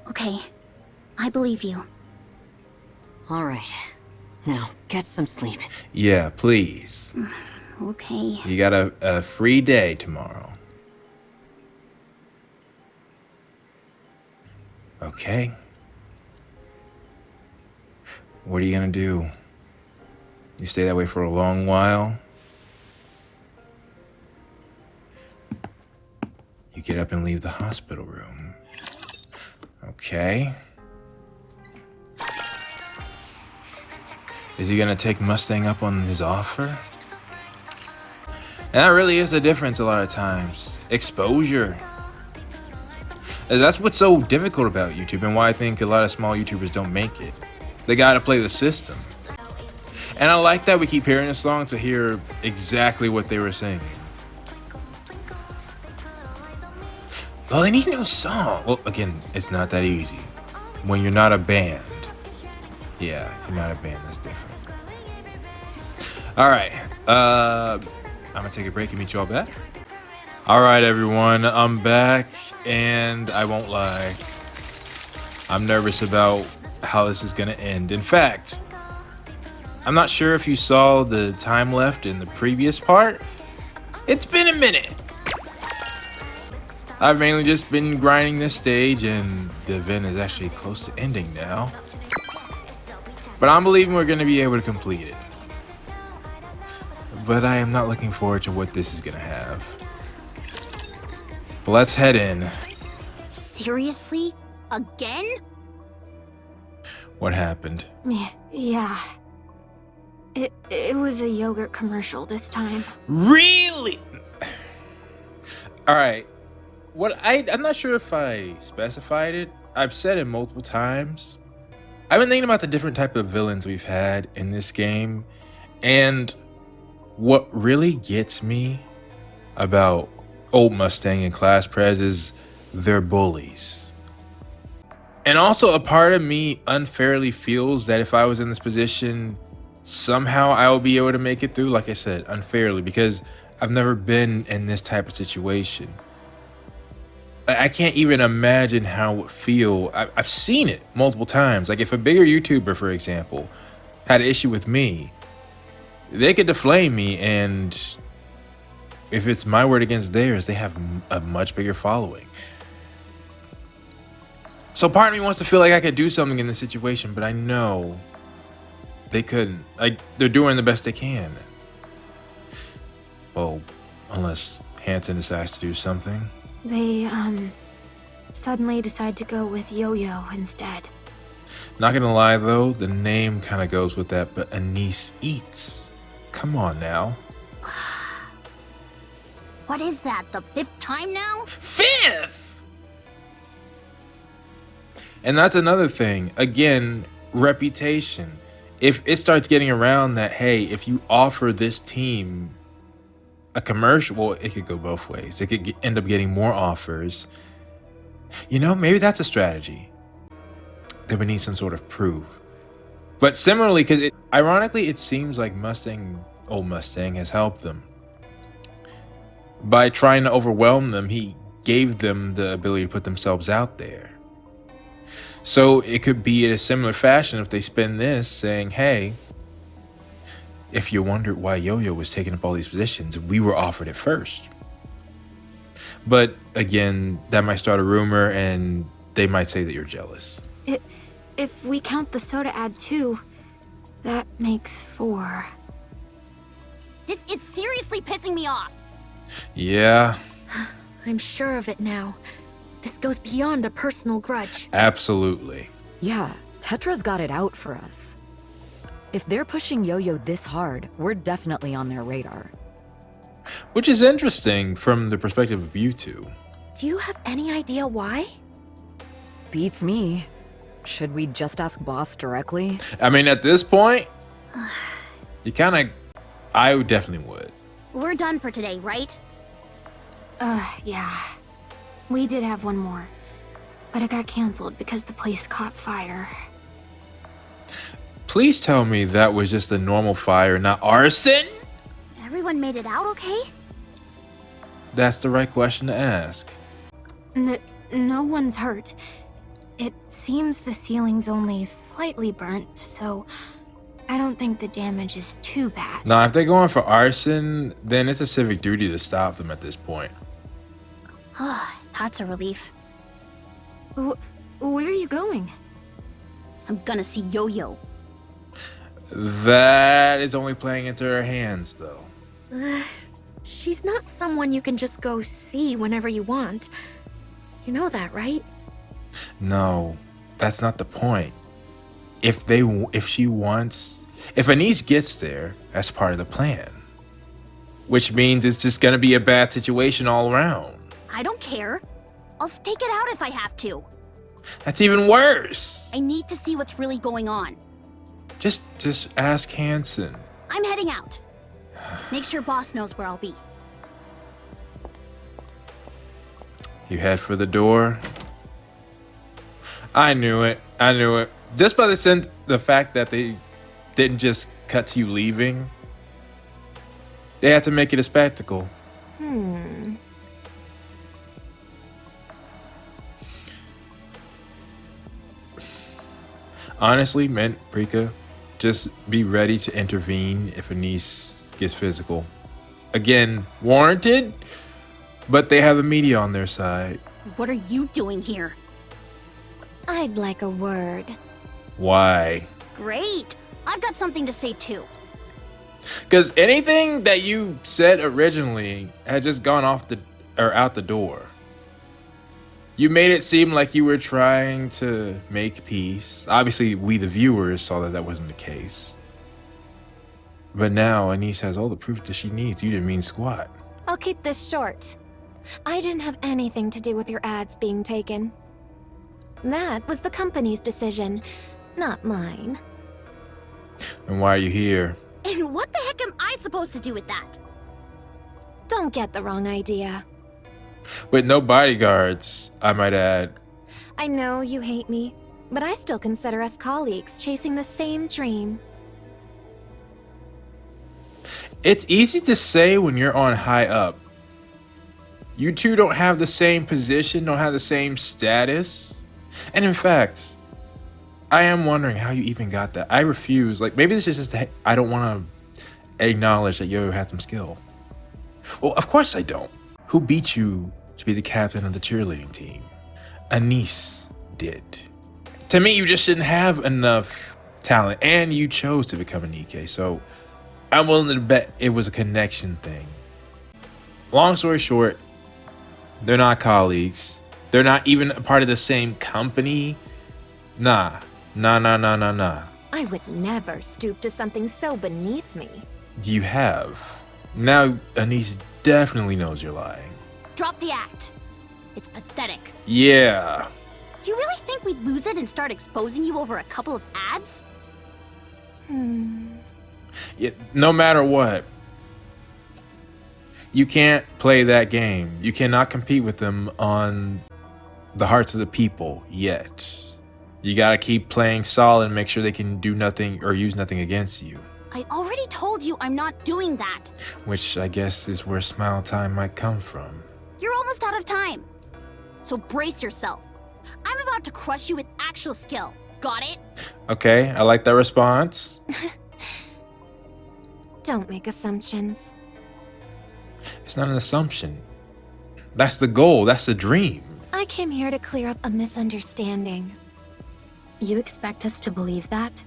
Okay, I believe you. Alright. Now, get some sleep. Yeah, please. Okay. You got a free day tomorrow. Okay. What are you gonna do? You stay that way for a long while? You get up and leave the hospital room. Okay. Is he gonna take Mustang up on his offer? And that really is the difference a lot of times. Exposure. And that's what's so difficult about YouTube and why I think a lot of small YouTubers don't make it. They gotta play the system. And I like that we keep hearing this song to hear exactly what they were saying. Oh, they need a new song. Well, again, it's not that easy. When you're not a band. Yeah, you're not a band, that's different. Alright, I'm gonna take a break and meet y'all back. Alright, everyone, I'm back, and I won't lie. I'm nervous about how this is gonna end. In fact, I'm not sure if you saw the time left in the previous part. It's been a minute. I've mainly just been grinding this stage, and the event is actually close to ending now. But I'm believing we're going to be able to complete it. But I am not looking forward to what this is going to have. But let's head in. Seriously? Again? What happened? Yeah. It was a yogurt commercial this time. Really? Alright. I'm not sure if I specified it. I've said it multiple times. I've been thinking about the different type of villains we've had in this game, and what really gets me about Old Mustang and Class Prez is they're bullies. And also, a part of me unfairly feels that if I was in this position, somehow I will be able to make it through. Like I said, unfairly, because I've never been in this type of situation. I can't even imagine how it would feel. I've seen it multiple times. Like if a bigger YouTuber, for example, had an issue with me, they could deflame me, and if it's my word against theirs, they have a much bigger following. So part of me wants to feel like I could do something in this situation, but I know they couldn't. Like, they're doing the best they can. Well, unless Hanson decides to do something. They, suddenly decide to go with Yo-Yo instead. Not gonna lie though, the name kind of goes with that, but Anise eats. Come on now. What is that, the 5th time now? 5th! And that's another thing. Again, reputation. If it starts getting around that, hey, if you offer this team a commercial, well, it could go both ways. It could end up getting more offers. You know, maybe that's a strategy. They would need some sort of proof. But similarly, because ironically, it seems like old Mustang has helped them. By trying to overwhelm them, he gave them the ability to put themselves out there. So it could be in a similar fashion if they spin this saying, hey, if you wondered why Yo-Yo was taking up all these positions, we were offered it first. But again, that might start a rumor and they might say that you're jealous. If we count the soda ad too, that makes 4. This is seriously pissing me off. Yeah. I'm sure of it now. This goes beyond a personal grudge. Absolutely. Yeah, Tetra's got it out for us. If they're pushing Yo-Yo this hard, we're definitely on their radar. Which is interesting from the perspective of you two. Do you have any idea why? Beats me. Should we just ask Boss directly? I mean, at this point, I definitely would. We're done for today, right? Yeah. We did have one more, but it got canceled because the place caught fire. Please tell me that was just a normal fire, not arson? Everyone made it out okay? That's the right question to ask. No one's hurt. It seems the ceiling's only slightly burnt, so I don't think the damage is too bad. Now, if they're going for arson, then it's a civic duty to stop them at this point. That's a relief. Where are you going? I'm gonna see Yo-Yo. That is only playing into her hands, though. She's not someone you can just go see whenever you want. You know that, right? No, that's not the point. If Anise gets there, that's part of the plan. Which means it's just gonna be a bad situation all around. I don't care. I'll stake it out if I have to. That's even worse. I need to see what's really going on. Just ask Hanson. I'm heading out. Make sure Boss knows where I'll be. You head for the door. I knew it. Just by the fact that they didn't just cut to you leaving, they had to make it a spectacle. Honestly, Prika, just be ready to intervene if Anise gets physical. Again, warranted, but they have the media on their side. What are you doing here? I'd like a word. Why? Great. I've got something to say too. Because anything that you said originally had just gone out the door. You made it seem like you were trying to make peace. Obviously, we the viewers saw that wasn't the case. But now Anise has all the proof that she needs. You didn't mean squat. I'll keep this short. I didn't have anything to do with your ads being taken. That was the company's decision, not mine. And why are you here? And what the heck am I supposed to do with that? Don't get the wrong idea. With no bodyguards, I might add. I know you hate me, but I still consider us colleagues chasing the same dream. It's easy to say when you're on high up. You two don't have the same position, don't have the same status. And in fact, I am wondering how you even got that. I refuse. Like, maybe this is just, I don't want to acknowledge that Yo-Yo had some skill. Well, of course I don't. Who beat you to be the captain of the cheerleading team? Anise did. To me, you just didn't have enough talent, and you chose to become a Nikkei, so I'm willing to bet it was a connection thing. Long story short, they're not colleagues. They're not even a part of the same company. Nah. I would never stoop to something so beneath me. You have. Now, Anise definitely knows you're lying. Drop the act. It's pathetic. Yeah. You really think we'd lose it and start exposing you over a couple of ads? Yeah, no matter what, you can't play that game. You cannot compete with them on the hearts of the people yet. You gotta keep playing solid and make sure they can do nothing or use nothing against you. I already told you I'm not doing that. Which I guess is where smile time might come from. You're almost out of time. So brace yourself. I'm about to crush you with actual skill. Got it? Okay, I like that response. Don't make assumptions. It's not an assumption. That's the goal, that's the dream. I came here to clear up a misunderstanding. You expect us to believe that?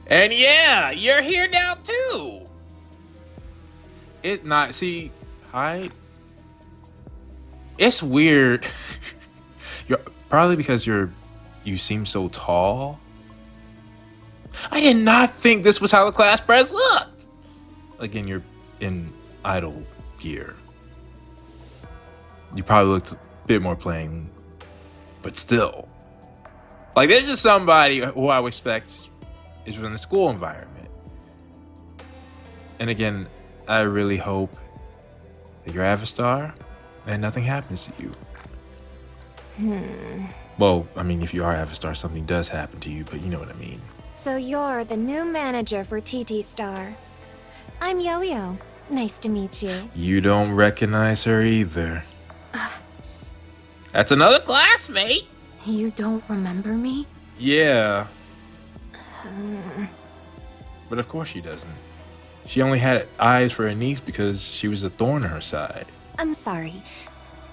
And yeah, you're here now too. It's weird. You're probably because you seem so tall. I did not think this was how the class press looked. Again, you're in idol gear. You probably looked a bit more plain, but still. Like, this is somebody who I would expect is from the school environment. And again, I really hope that you're Avistar and nothing happens to you. Well, I mean, if you are Avistar, something does happen to you, but you know what I mean. So you're the new manager for TT Star. I'm Yo-Yo. Nice to meet you. You don't recognize her either. That's another classmate. You don't remember me? Yeah. But of course she doesn't. She only had eyes for Anise because she was a thorn in her side. I'm sorry.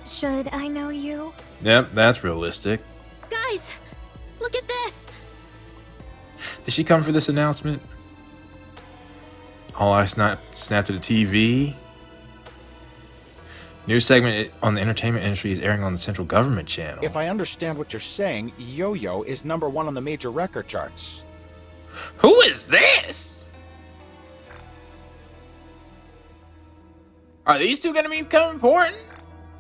Should I know you? Yep, that's realistic. Guys, look at this! Did she come for this announcement? All eyes snapped to the TV. News segment on the entertainment industry is airing on the Central Government Channel. If I understand what you're saying, Yo-Yo is #1 on the major record charts. Who is this? Are these two gonna become important?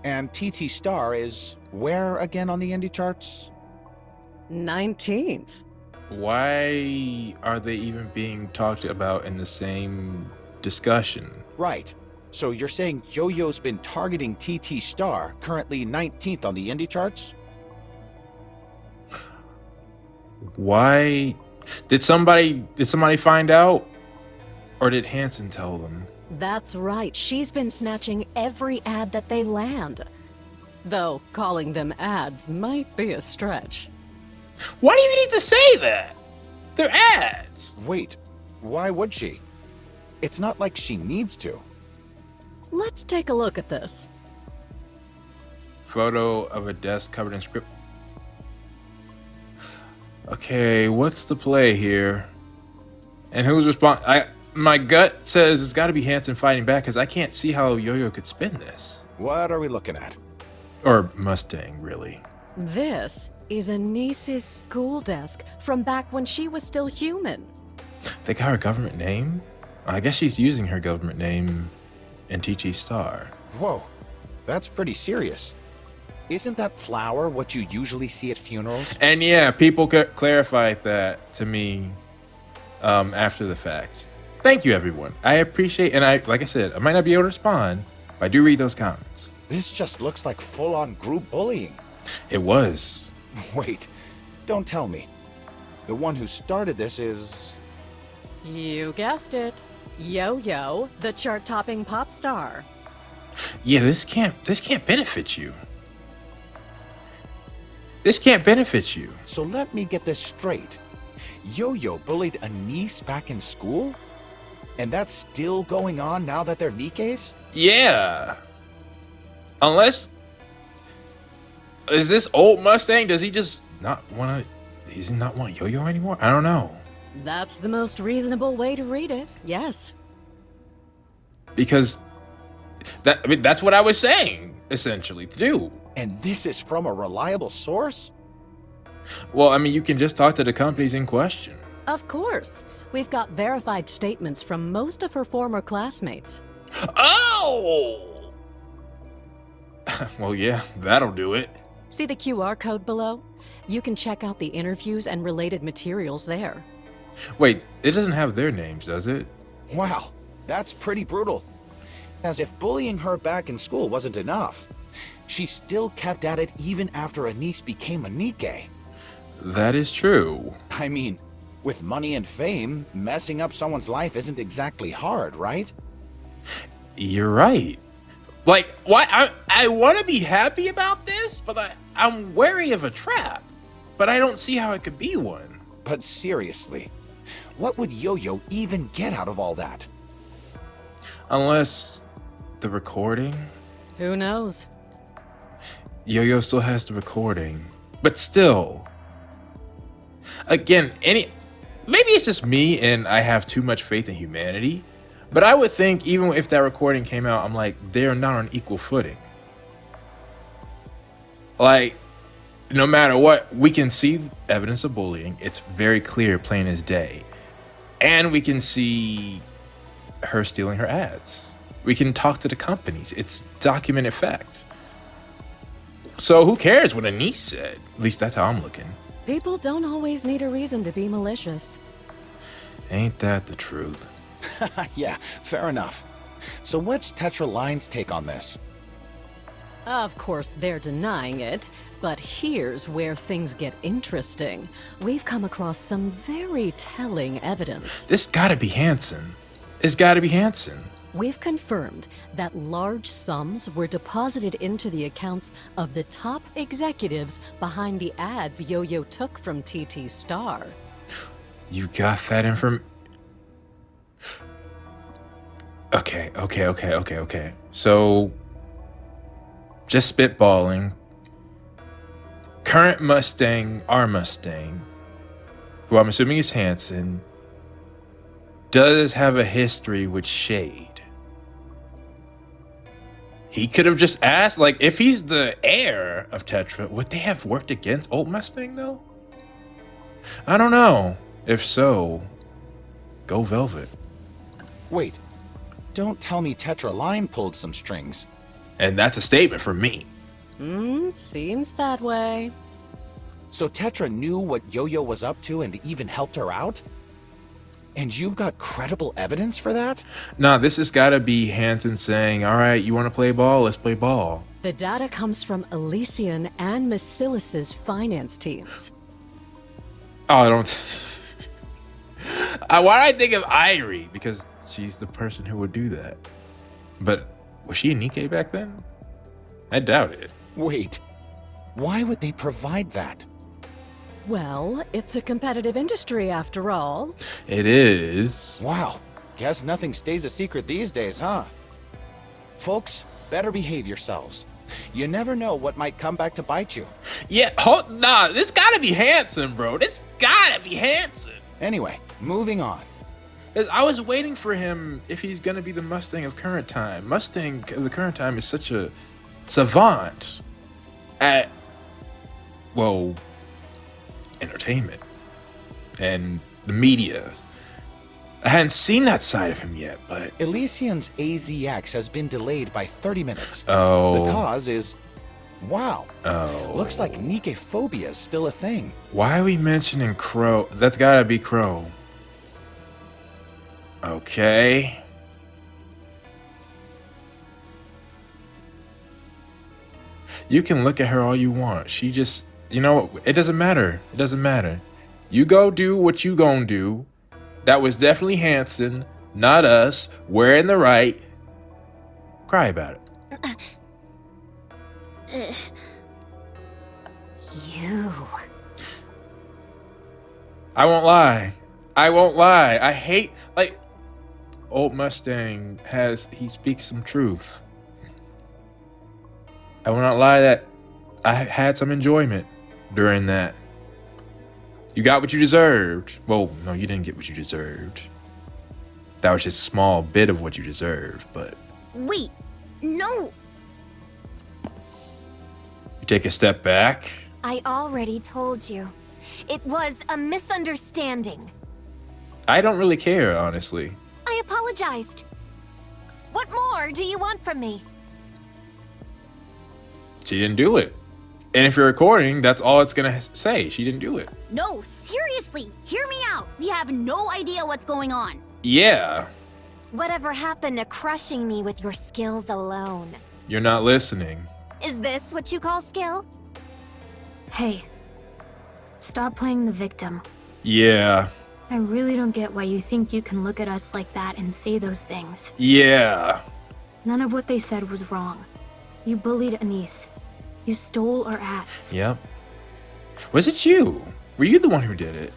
And TT Star is where again on the indie charts? 19th. Why are they even being talked about in the same discussion? Right. So you're saying Yo-Yo's been targeting TT Star, currently 19th on the indie charts? Why? Did somebody find out? Or did Hansen tell them? That's right. She's been snatching every ad that they land. Though calling them ads might be a stretch. Why do you need to say that? They're ads. Wait, why would she? It's not like she needs to. Let's take a look at this. Photo of a desk covered in script. Okay, what's the play here? And who's my gut says it's got to be Hansen fighting back because I can't see how Yo-Yo could spin this. What are we looking at? Or Mustang, really. This is Anise's school desk from back when she was still human. They got her government name? I guess she's using her government name in TT Star. Whoa, that's pretty serious. Isn't that flower what you usually see at funerals? And yeah, people clarified that to me after the fact. Thank you, everyone. I appreciate, and like I said, I might not be able to respond, but I do read those comments. This just looks like full-on group bullying. It was. Wait, don't tell me. The one who started this is... You guessed it. Yo-Yo, the chart-topping pop star. Yeah, this can't benefit you. This can't benefit you. So let me get this straight. Yo-Yo bullied a niece back in school? And that's still going on now that they're Nikes? Yeah. Unless... Is this old Mustang? Does he just not want to... Does he not want Yo-Yo anymore? I don't know. That's the most reasonable way to read it, yes. Because... that's what I was saying, essentially, to do. And this is from a reliable source? Well, I mean, you can just talk to the companies in question. Of course. We've got verified statements from most of her former classmates. Oh! Well, yeah, that'll do it. See the QR code below? You can check out the interviews and related materials there. Wait, it doesn't have their names, does it? Wow, that's pretty brutal. As if bullying her back in school wasn't enough. She still kept at it even after a niece became a Nikke. That is true. I mean, with money and fame, messing up someone's life isn't exactly hard, right? You're right. Like, what? I want to be happy about this, but I'm wary of a trap. But I don't see how it could be one. But seriously, what would Yo-Yo even get out of all that? Unless the recording? Who knows? Yo-Yo still has the recording. But still. Again, maybe it's just me and I have too much faith in humanity. But I would think even if that recording came out, I'm like, they're not on equal footing. Like, no matter what, we can see evidence of bullying. It's very clear, plain as day. And we can see her stealing her ads. We can talk to the companies. It's documented fact. So who cares what a niece said? At least that's how I'm looking. People don't always need a reason to be malicious. Ain't that the truth? Yeah, fair enough. So what's Tetra Line's take on this? Of course, they're denying it, but here's where things get interesting. We've come across some very telling evidence. This gotta be Hansen. It's gotta be Hansen. We've confirmed that large sums were deposited into the accounts of the top executives behind the ads Yo-Yo took from TT Star. You got that information? Okay. So, just spitballing. Current Mustang, our Mustang, who I'm assuming is Hansen, does have a history with Shade. He could have just asked, like, if he's the heir of Tetra, would they have worked against Old Mustang, though? I don't know. If so, go Velvet. Wait, don't tell me Tetra Line pulled some strings. And that's a statement from me. Seems that way. So Tetra knew what Yo-Yo was up to and even helped her out? And you've got credible evidence for that? Nah, this has got to be Hansen saying, all right, you want to play ball? Let's play ball. The data comes from Elysian and Macilis's finance teams. Oh, I don't... Why did I think of Irie? Because she's the person who would do that. But was she a Nikke back then? I doubt it. Wait, why would they provide that? Well, it's a competitive industry after all. It is. Wow, guess nothing stays a secret these days, huh? Folks, better behave yourselves. You never know what might come back to bite you. Yeah, nah, this gotta be Hansen, bro. This gotta be Hansen. Anyway, moving on. I was waiting for him if he's gonna be the Mustang of current time. Mustang of the current time is such a savant at, well, entertainment and the media. I hadn't seen that side of him yet, but... Elysian's AZX has been delayed by 30 minutes. Oh. The cause is... Wow. Oh. Looks like Nikke phobia is still a thing. Why are we mentioning Crow? That's gotta be Crow. Okay. You can look at her all you want. She just, you know, it doesn't matter. It doesn't matter. You go do what you gonna do. That was definitely Hanson, not us. We're in the right. Cry about it. You. I won't lie. I won't lie. I hate, like, Old Mustang he speaks some truth. I will not lie that I had some enjoyment during that. You got what you deserved. Well, no, you didn't get what you deserved. That was just a small bit of what you deserved, but Wait, no! you take a step back. I already told you. It was a misunderstanding. I don't really care, honestly. I apologized. What more do you want from me? She didn't do it. And if you're recording, that's all it's gonna say. She didn't do it. No, seriously, hear me out. We have no idea what's going on. Yeah, Whatever happened to crushing me with your skills alone? you're not listening. Is this what you call skill? Hey, stop playing the victim. Yeah, I really don't get why you think you can look at us like that and say those things. yeah. None of what they said was wrong. You bullied Anise. You stole our ads. Yep. Was it you? Were you the one who did it?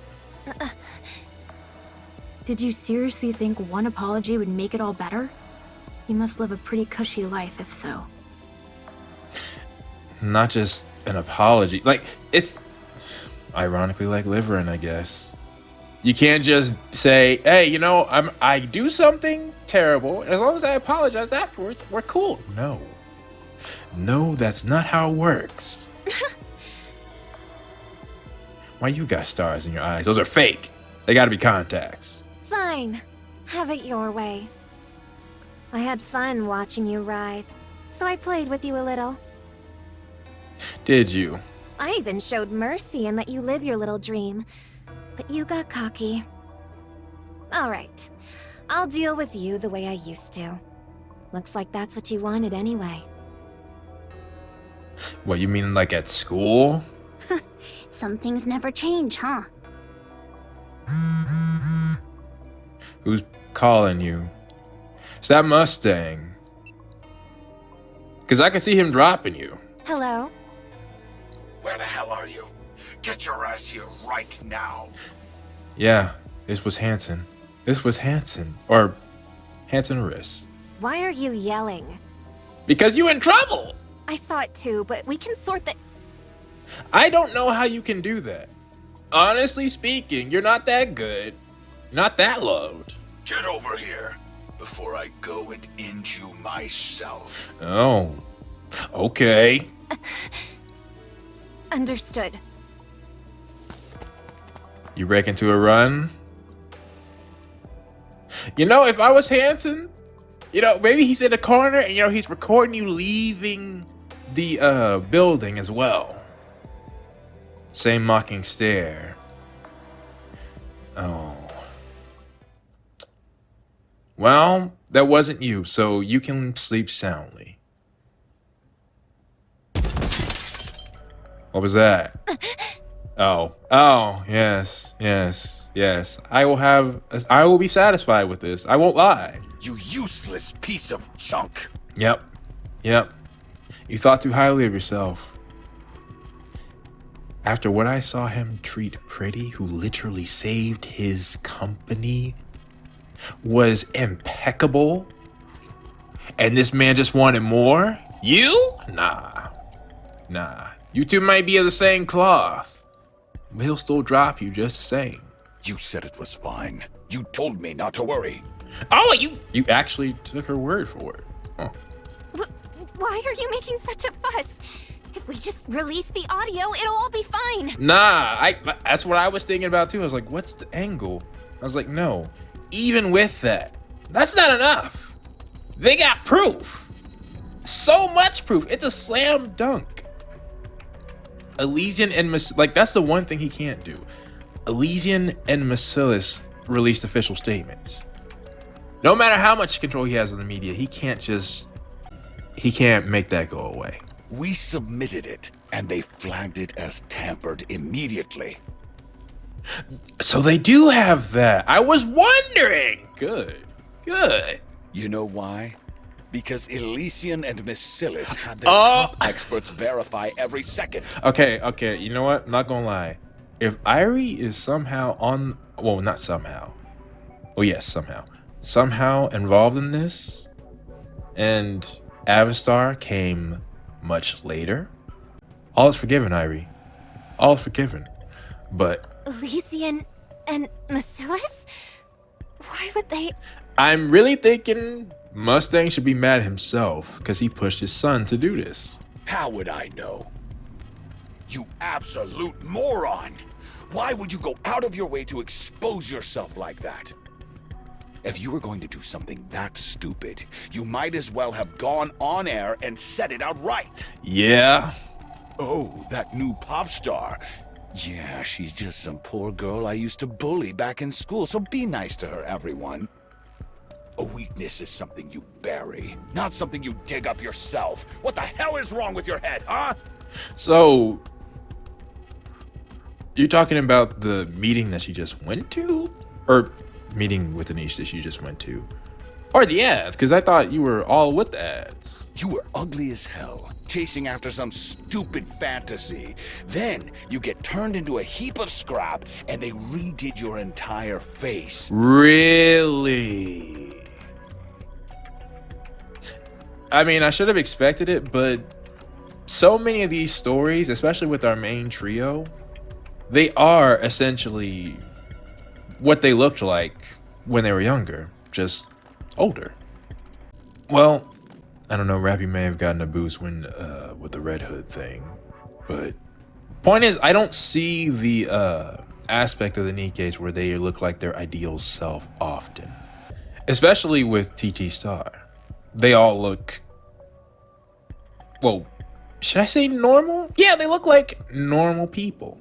Did you seriously think one apology would make it all better? You must live a pretty cushy life if so. Not just an apology. Like, it's ironically like Liverin, I guess. You can't just say, hey, you know, I do something terrible, and as long as I apologize afterwards, we're cool. No. No, that's not how it works. Why you got stars in your eyes? Those are fake. They gotta be contacts. Fine. Have it your way. I had fun watching you writhe, so I played with you a little. Did you? I even showed mercy and let you live your little dream. But you got cocky. Alright. I'll deal with you the way I used to. Looks like that's what you wanted anyway. What, you mean like at school? Some things never change, huh? Who's calling you? It's that Mustang. Because I can see him dropping you. Hello? Where the hell are you? Get your ass here right now. Yeah, this was Hanson. This was Hanson. Or Hanson Riss. Why are you yelling? Because you in trouble! I saw it too, but we can sort the— I don't know how you can do that. Honestly speaking, you're not that good. You're not that loved. Get over here before I go and end you myself. Oh. Okay. Understood. You break into a run? You know, if I was Hanson, you know, maybe he's in the corner and, you know, he's recording you leaving the building as well. Same mocking stare. Oh. Well, that wasn't you, so you can sleep soundly. What was that? Oh, yes. I will be satisfied with this. I won't lie. You useless piece of junk. Yep. You thought too highly of yourself. After what I saw him treat Pretty, who literally saved his company, was impeccable, and this man just wanted more? You? Nah. You two might be of the same cloth, but he'll still drop you just the same. You said it was fine. You told me not to worry. Oh, you actually took her word for it. Oh. Why are you making such a fuss? If we just release the audio, it'll all be fine. Nah, that's what I was thinking about too. I was like, what's the angle? I was like, no. Even with that, that's not enough. They got proof. So much proof. It's a slam dunk. Elysian and that's the one thing he can't do. Elysian and Macilis released official statements. No matter how much control he has on the media, he can't make that go away. We submitted it, and they flagged it as tampered immediately. So they do have that. I was wondering. Good. Good. You know why? Because Elysian and Miss Silas had their top experts verify every second. Okay. You know what? I'm not gonna lie. If Irie is somehow on, well, not somehow. Oh yes, somehow involved in this, and Avistar came much later, all is forgiven, Irie. All is forgiven. But Elysian and Macilis? Why would they? I'm really thinking Mustang should be mad at himself because he pushed his son to do this. How would I know? You absolute moron! Why would you go out of your way to expose yourself like that? If you were going to do something that stupid, you might as well have gone on air and said it outright. Yeah. Oh, that new pop star. Yeah, she's just some poor girl I used to bully back in school, so be nice to her, everyone. A weakness is something you bury, not something you dig up yourself. What the hell is wrong with your head, huh? So, you're talking about the meeting that she just went to? Or meeting with Anish that she just went to? Or the ads, because I thought you were all with the ads. You were ugly as hell, chasing after some stupid fantasy. Then you get turned into a heap of scrap, and they redid your entire face. Really? I mean, I should have expected it, but so many of these stories, especially with our main trio, they are essentially what they looked like when they were younger, just older. Well, I don't know, Rappy may have gotten a boost when with the Red Hood thing, but point is, I don't see the aspect of the Nikes where they look like their ideal self often, especially with TT Star. They all look, well, should I say normal? Yeah, they look like normal people.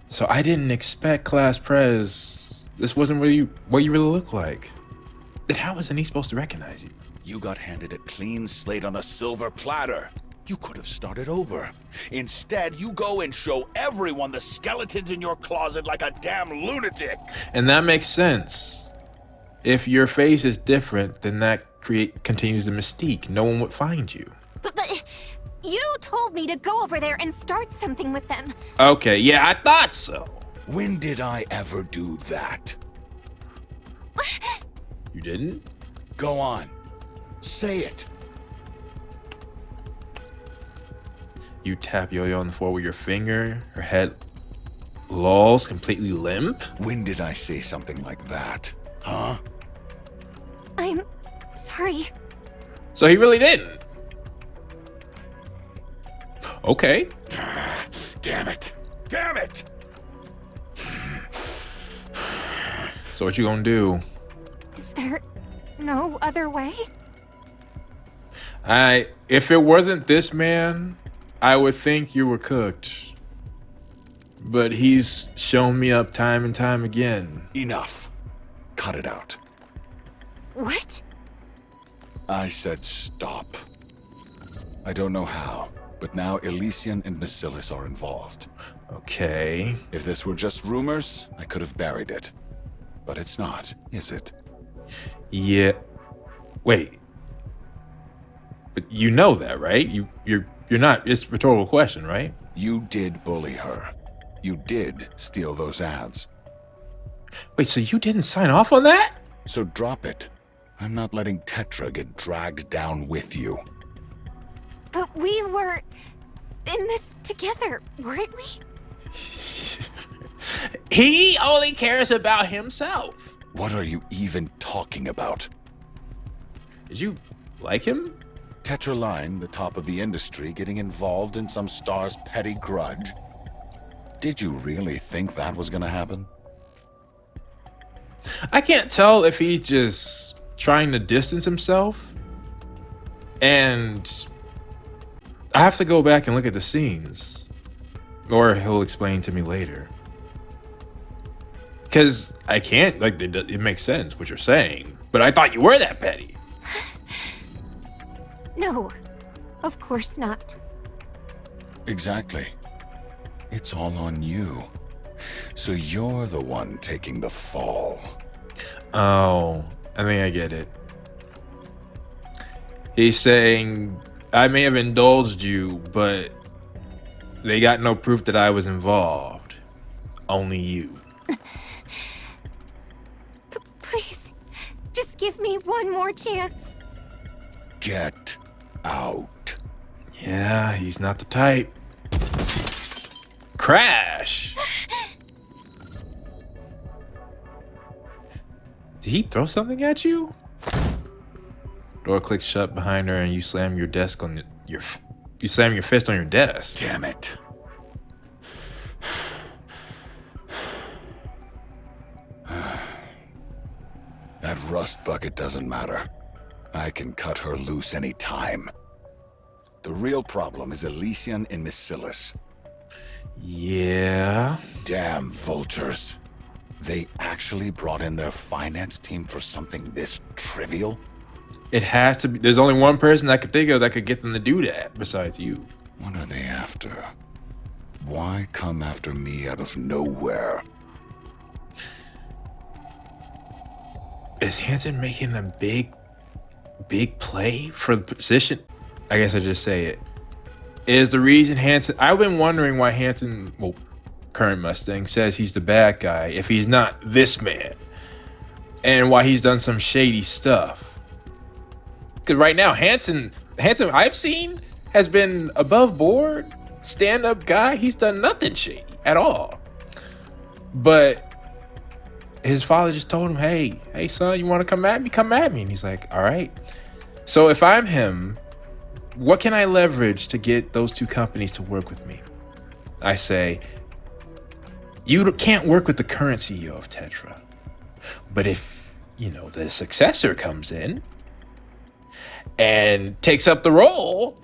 So I didn't expect Class Prez. This wasn't really what you really look like. Then how was he supposed to recognize you? You got handed a clean slate on a silver platter. You could have started over. Instead, you go and show everyone the skeletons in your closet like a damn lunatic. And that makes sense. If your face is different, then that continues the mystique. No one would find you. But you told me to go over there and start something with them. Okay, yeah, I thought so. When did I ever do that? You didn't? Go on. Say it. You tap Yo-Yo on the floor with your finger. Her head lolls, completely limp. When did I say something like that? Huh? I'm sorry. So he really didn't. Okay. Damn it. Damn it! So what you gonna do? Is there no other way? If it wasn't this man, I would think you were cooked. But he's shown me up time and time again. Enough. Cut it out. What? I said stop. I don't know how, but now Elysian and Macilis are involved. Okay. If this were just rumors, I could have buried it. But it's not, is it? Yeah. Wait. But you know that, right? You're not. It's a rhetorical question, right? You did bully her. You did steal those ads. Wait, so you didn't sign off on that? So drop it. I'm not letting Tetra get dragged down with you. But we were in this together, weren't we? He only cares about himself. What are you even talking about? Did you like him? Tetra Line, the top of the industry, getting involved in some star's petty grudge? Did you really think that was gonna happen? I can't tell if he's just trying to distance himself. And I have to go back and look at the scenes. Or he'll explain to me later. Because I can't, like, it makes sense what you're saying. But I thought you were that petty. No. Of course not. Exactly. It's all on you. So you're the one taking the fall. Oh, I think I get it. He's saying, I may have indulged you, but they got no proof that I was involved. Only you. Please, just give me one more chance. Get out. Yeah, he's not the type. Crash! Did he throw something at you? Door clicks shut behind her, and you slam your desk on you slam your fist on your desk. Damn it. That rust bucket doesn't matter. I can cut her loose any time. The real problem is Elysian and Miscellus. Yeah. Damn vultures. They actually brought in their finance team for something this trivial? It has to be. There's only one person I could think of that could get them to do that besides you. What are they after? Why come after me out of nowhere? Is Hanson making a big play for the position? I guess I just say it. Is the reason Hanson... I've been wondering why Hanson, well, current Mustang, says he's the bad guy if he's not this man. And why he's done some shady stuff. Because right now, Hanson I've seen has been above board, stand-up guy. He's done nothing shady at all. But his father just told him, hey son, you want to come at me? Come at me. And he's like, all right. So if I'm him, what can I leverage to get those two companies to work with me? I say, you can't work with the current CEO of Tetra. But if, the successor comes in and takes up the role,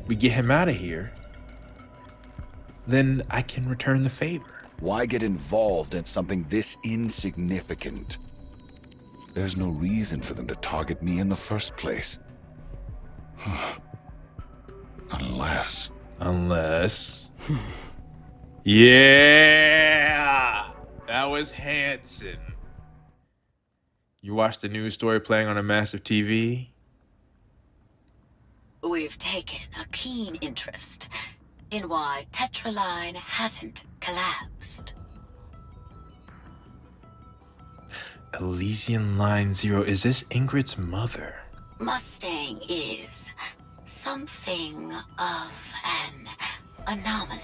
we get him out of here, then I can return the favor. Why get involved in something this insignificant? There's no reason for them to target me in the first place. Unless... Yeah! That was Hanson. You watched the news story playing on a massive TV? We've taken a keen interest in why Tetraline hasn't collapsed. Elysian Line Zero, is this Ingrid's mother? Mustang is something of an anomaly.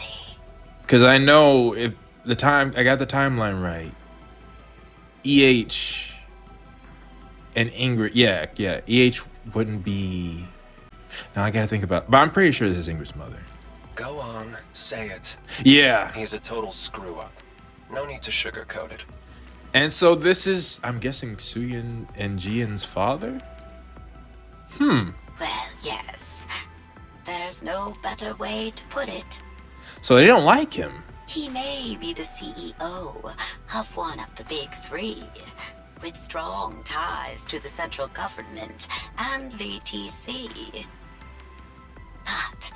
Because I know if I got the timeline right. EH and Ingrid, yeah. EH wouldn't be... Now I gotta think about... But I'm pretty sure this is Ingrid's mother. Go on, say it. Yeah. He's a total screw-up. No need to sugarcoat it. And so this is, I'm guessing, Suyin and Jian's father? Well, yes. There's no better way to put it. So they don't like him. He may be the CEO of one of the big three, with strong ties to the central government and VTC. But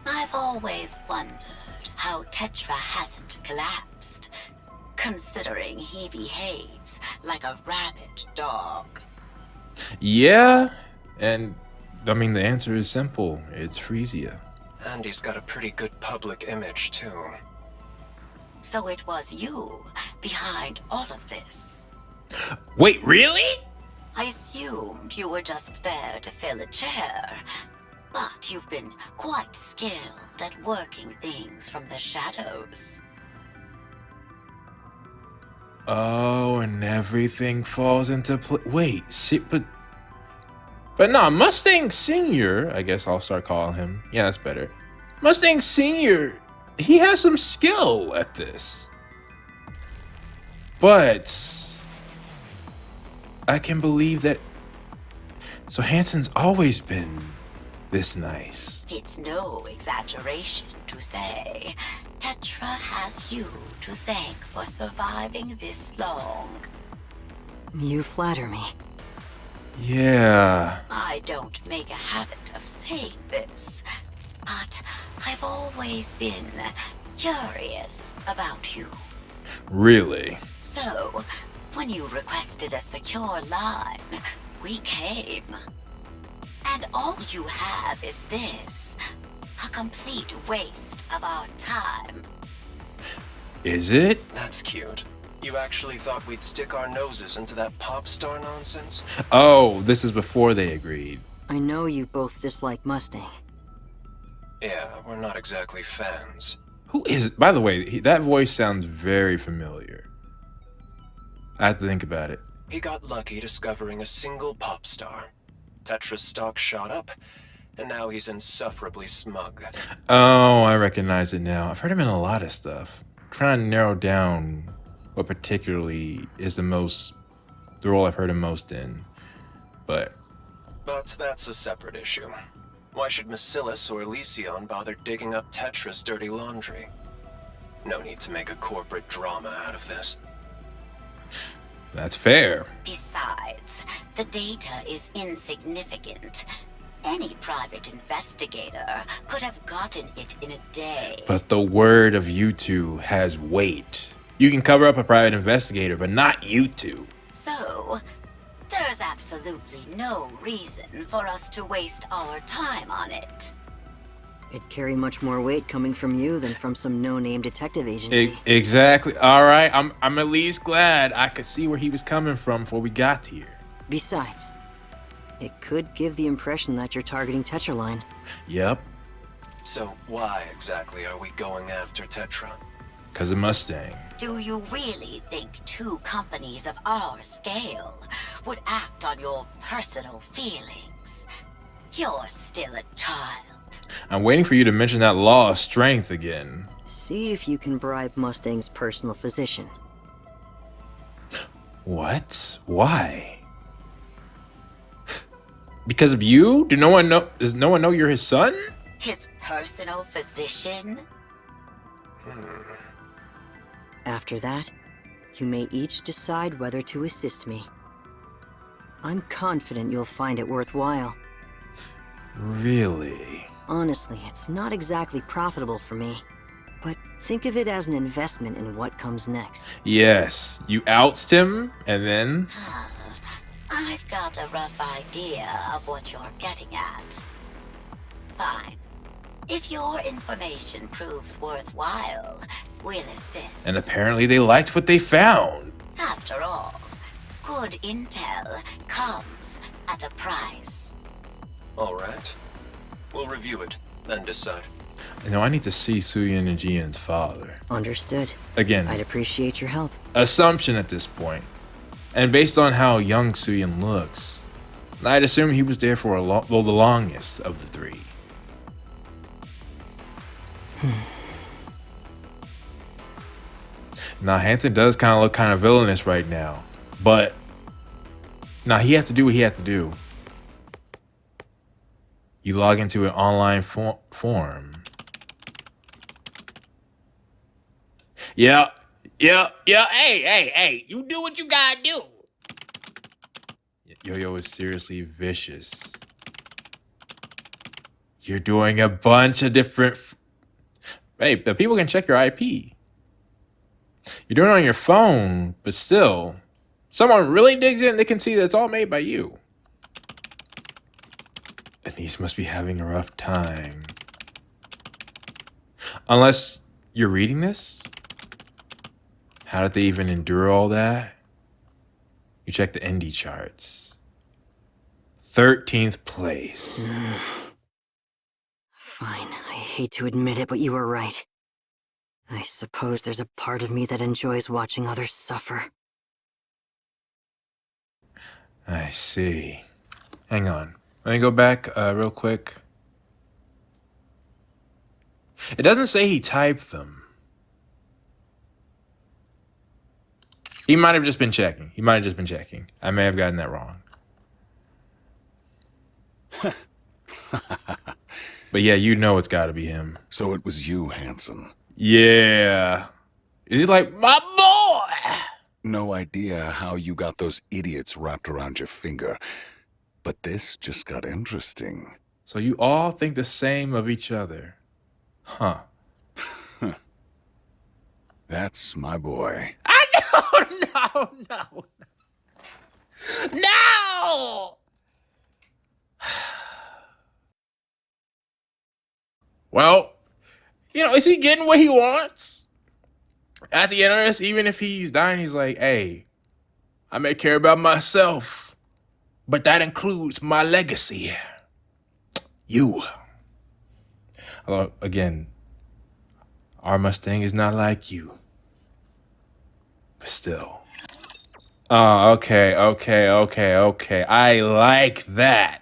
I've always wondered how Tetra hasn't collapsed, considering he behaves like a rabid dog. Yeah, and I mean the answer is simple. It's Frisia. And he's got a pretty good public image, too. So it was you behind all of this. Wait, really? I assumed you were just there to fill a chair, but you've been quite skilled at working things from the shadows. Oh, and everything falls into place. Wait, see, but no, Mustang Senior, I guess I'll start calling him. Yeah, that's better. Mustang Senior, he has some skill at this. But I can believe that. So Hanson's always been this nice. It's no exaggeration to say Tetra has you to thank for surviving this long. You flatter me. Yeah. I don't make a habit of saying this, but I've always been curious about you. Really? So, when you requested a secure line, we came. And all you have is this. A complete waste of our time. Is it? That's cute. You actually thought we'd stick our noses into that pop star nonsense? Oh, this is before they agreed. I know you both dislike Mustang. Yeah, we're not exactly fans. Who is it? By the way, that voice sounds very familiar. I have to think about it. He got lucky discovering a single pop star. Tetra's stock shot up, and now he's insufferably smug. Oh, I recognize it now. I've heard him in a lot of stuff. I'm trying to narrow down what particularly is the role I've heard him most in. But that's a separate issue. Why should Macilis or Elysion bother digging up Tetra's dirty laundry? No need to make a corporate drama out of this. that's fair. Besides, the data is insignificant. Any private investigator could have gotten it in a day. But the word of you two has weight. You can cover up a private investigator, but not you two. So, there's absolutely no reason for us to waste our time on it. It'd carry much more weight coming from you than from some no-name detective agency. Exactly. All right. I'm at least glad I could see where he was coming from before we got here. Besides, it could give the impression that you're targeting Tetraline. Yep. So why exactly are we going after Tetra? Because of Mustang. Do you really think two companies of our scale would act on your personal feelings? You're still a child. I'm waiting for you to mention that law of strength again. See if you can bribe Mustang's personal physician. What? Why? Because of you? Does no one know you're his son? His personal physician? After that, you may each decide whether to assist me. I'm confident you'll find it worthwhile. Really? Honestly, it's not exactly profitable for me, but think of it as an investment in what comes next. Yes. You ousted him, and then... I've got a rough idea of what you're getting at. Fine. If your information proves worthwhile, we'll assist. And apparently they liked what they found. After all, good intel comes at a price. All right. We'll review it, then decide. You know, I need to see Suyin and Jian's father. Understood. Again, I'd appreciate your help. assumption at this point. And based on how young Suyin looks, I'd assume he was there for the longest of the three. Now, Hanson does kind of look kind of villainous right now, but he had to do what he had to do. You log into an online form. Yeah. Hey, you do what you gotta do. Yo-Yo is seriously vicious. You're doing a bunch of different... Hey, the people can check your IP. You're doing it on your phone, but still, someone really digs in, they can see that it's all made by you. Anise must be having a rough time. Unless you're reading this? How did they even endure all that? You check the indie charts. 13th place. Fine, I hate to admit it, but you were right. I suppose there's a part of me that enjoys watching others suffer. I see. Hang on. Let me go back real quick. It doesn't say he typed them. He might have just been checking. I may have gotten that wrong. But yeah, you know it's got to be him. So it was you, Hanson. Yeah. Is he like, my boy? No idea how you got those idiots wrapped around your finger. But this just got interesting. So you all think the same of each other. Huh. That's my boy. I know, no. No! Well, is he getting what he wants? At the end of this, even if he's dying, he's like, hey, I may care about myself, but that includes my legacy. You. Although, again, our Mustang is not like you. But still. Oh, okay. I like that.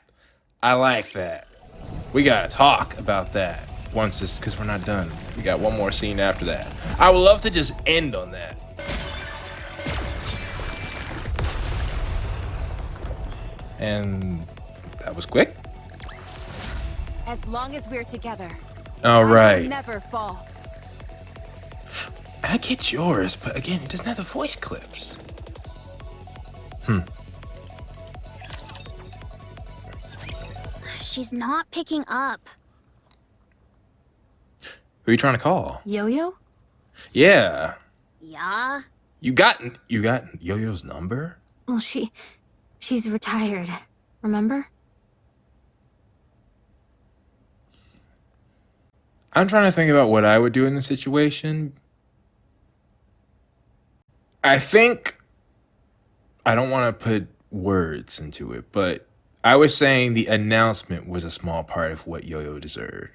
We gotta talk about that once this, because we're not done. We got one more scene after that. I would love to just end on that. And that was quick. As long as we're together. All right. Never fall. I get yours, but again, it doesn't have the voice clips. She's not picking up. Who are you trying to call? Yo-Yo? Yeah. Yeah? You got Yo-Yo's number? Well, she's retired. Remember? I'm trying to think about what I would do in this situation. I think I don't want to put words into it, but I was saying the announcement was a small part of what Yo-Yo deserved.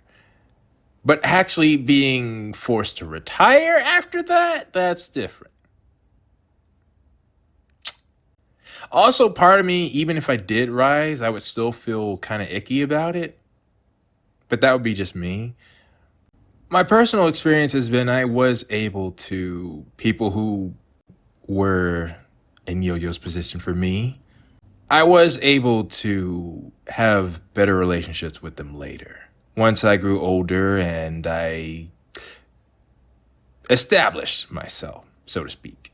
But actually being forced to retire after that, that's different. Also, part of me, even if I did rise, I would still feel kind of icky about it. But that would be just me. My personal experience has been I was able to, people who were in Yo-Yo's position for me, I was able to have better relationships with them later. Once I grew older and I established myself, so to speak.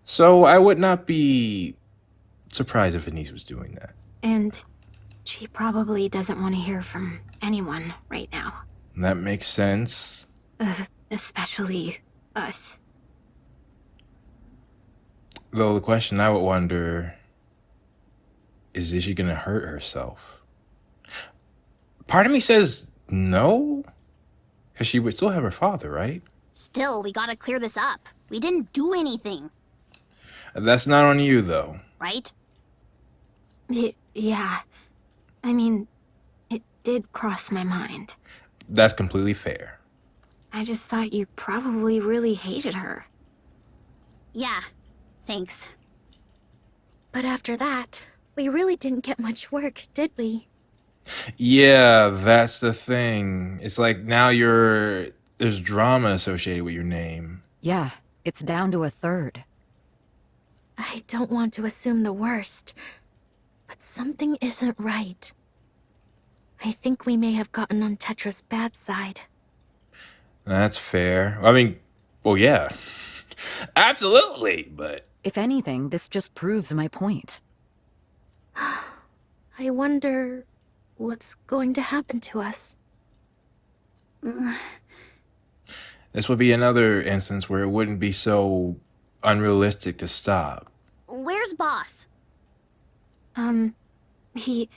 So I would not be surprised if Anise was doing that. And she probably doesn't want to hear from anyone right now. That makes sense. Especially us. Though the question I would wonder is she going to hurt herself? Part of me says no, because she would still have her father, right? Still, we gotta clear this up. We didn't do anything. That's not on you, though. Right? Yeah. I mean, it did cross my mind. That's completely fair. I just thought you probably really hated her. Yeah, thanks. But after that, we really didn't get much work, did we? Yeah, that's the thing. It's like now there's drama associated with your name. Yeah, it's down to a third. I don't want to assume the worst, but something isn't right. I think we may have gotten on Tetra's bad side. That's fair. I mean, well, yeah. Absolutely, but... If anything, this just proves my point. I wonder what's going to happen to us. This would be another instance where it wouldn't be so unrealistic to stop. Where's Boss? He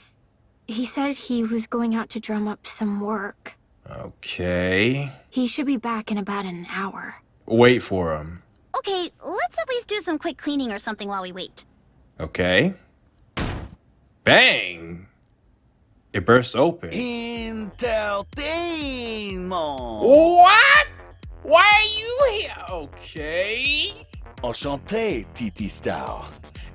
said he was going out to drum up some work. Okay. He should be back in about an hour. Wait for him. Okay, let's at least do some quick cleaning or something while we wait. Okay. Bang! It bursts open. Entertainment! What? Why are you here? Okay. Enchanté, Titi Star.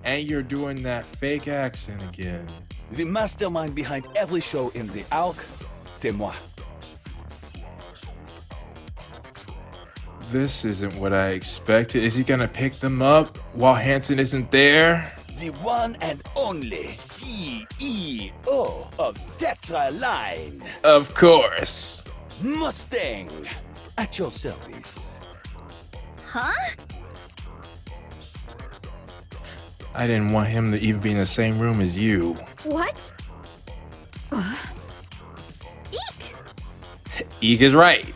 And you're doing that fake accent again. The mastermind behind every show in the Arc, c'est moi. This isn't what I expected. Is he gonna pick them up while Hanson isn't there? The one and only CEO of Tetra Line. Of course. Mustang, at your service. Huh? I didn't want him to even be in the same room as you. What? Eek is right.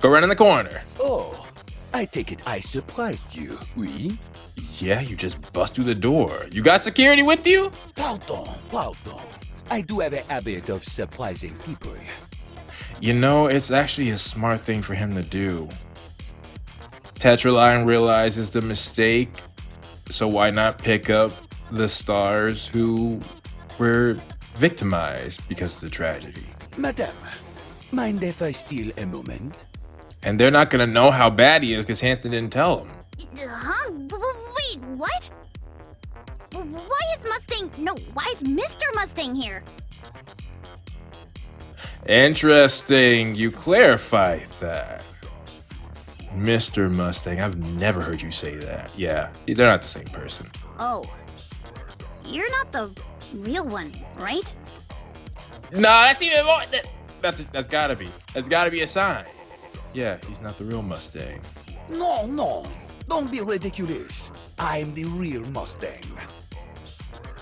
Go right in the corner. Oh, I take it I surprised you, oui? Yeah, you just bust through the door. You got security with you? Pardon. I do have a habit of surprising people. You know, it's actually a smart thing for him to do. Tetraline realizes the mistake, so why not pick up the stars who were victimized because of the tragedy? Madame, mind if I steal a moment? And they're not gonna know how bad he is because Hanson didn't tell them. Huh? Wait, what? Why is Mustang... No, why is Mr. Mustang here? Interesting, you clarified that. Mr. Mustang, I've never heard you say that. Yeah, they're not the same person. Oh. You're not the real one, right? No, that's even more. That's gotta be. That's gotta be a sign. Yeah, he's not the real Mustang. No. Don't be ridiculous. I'm the real Mustang.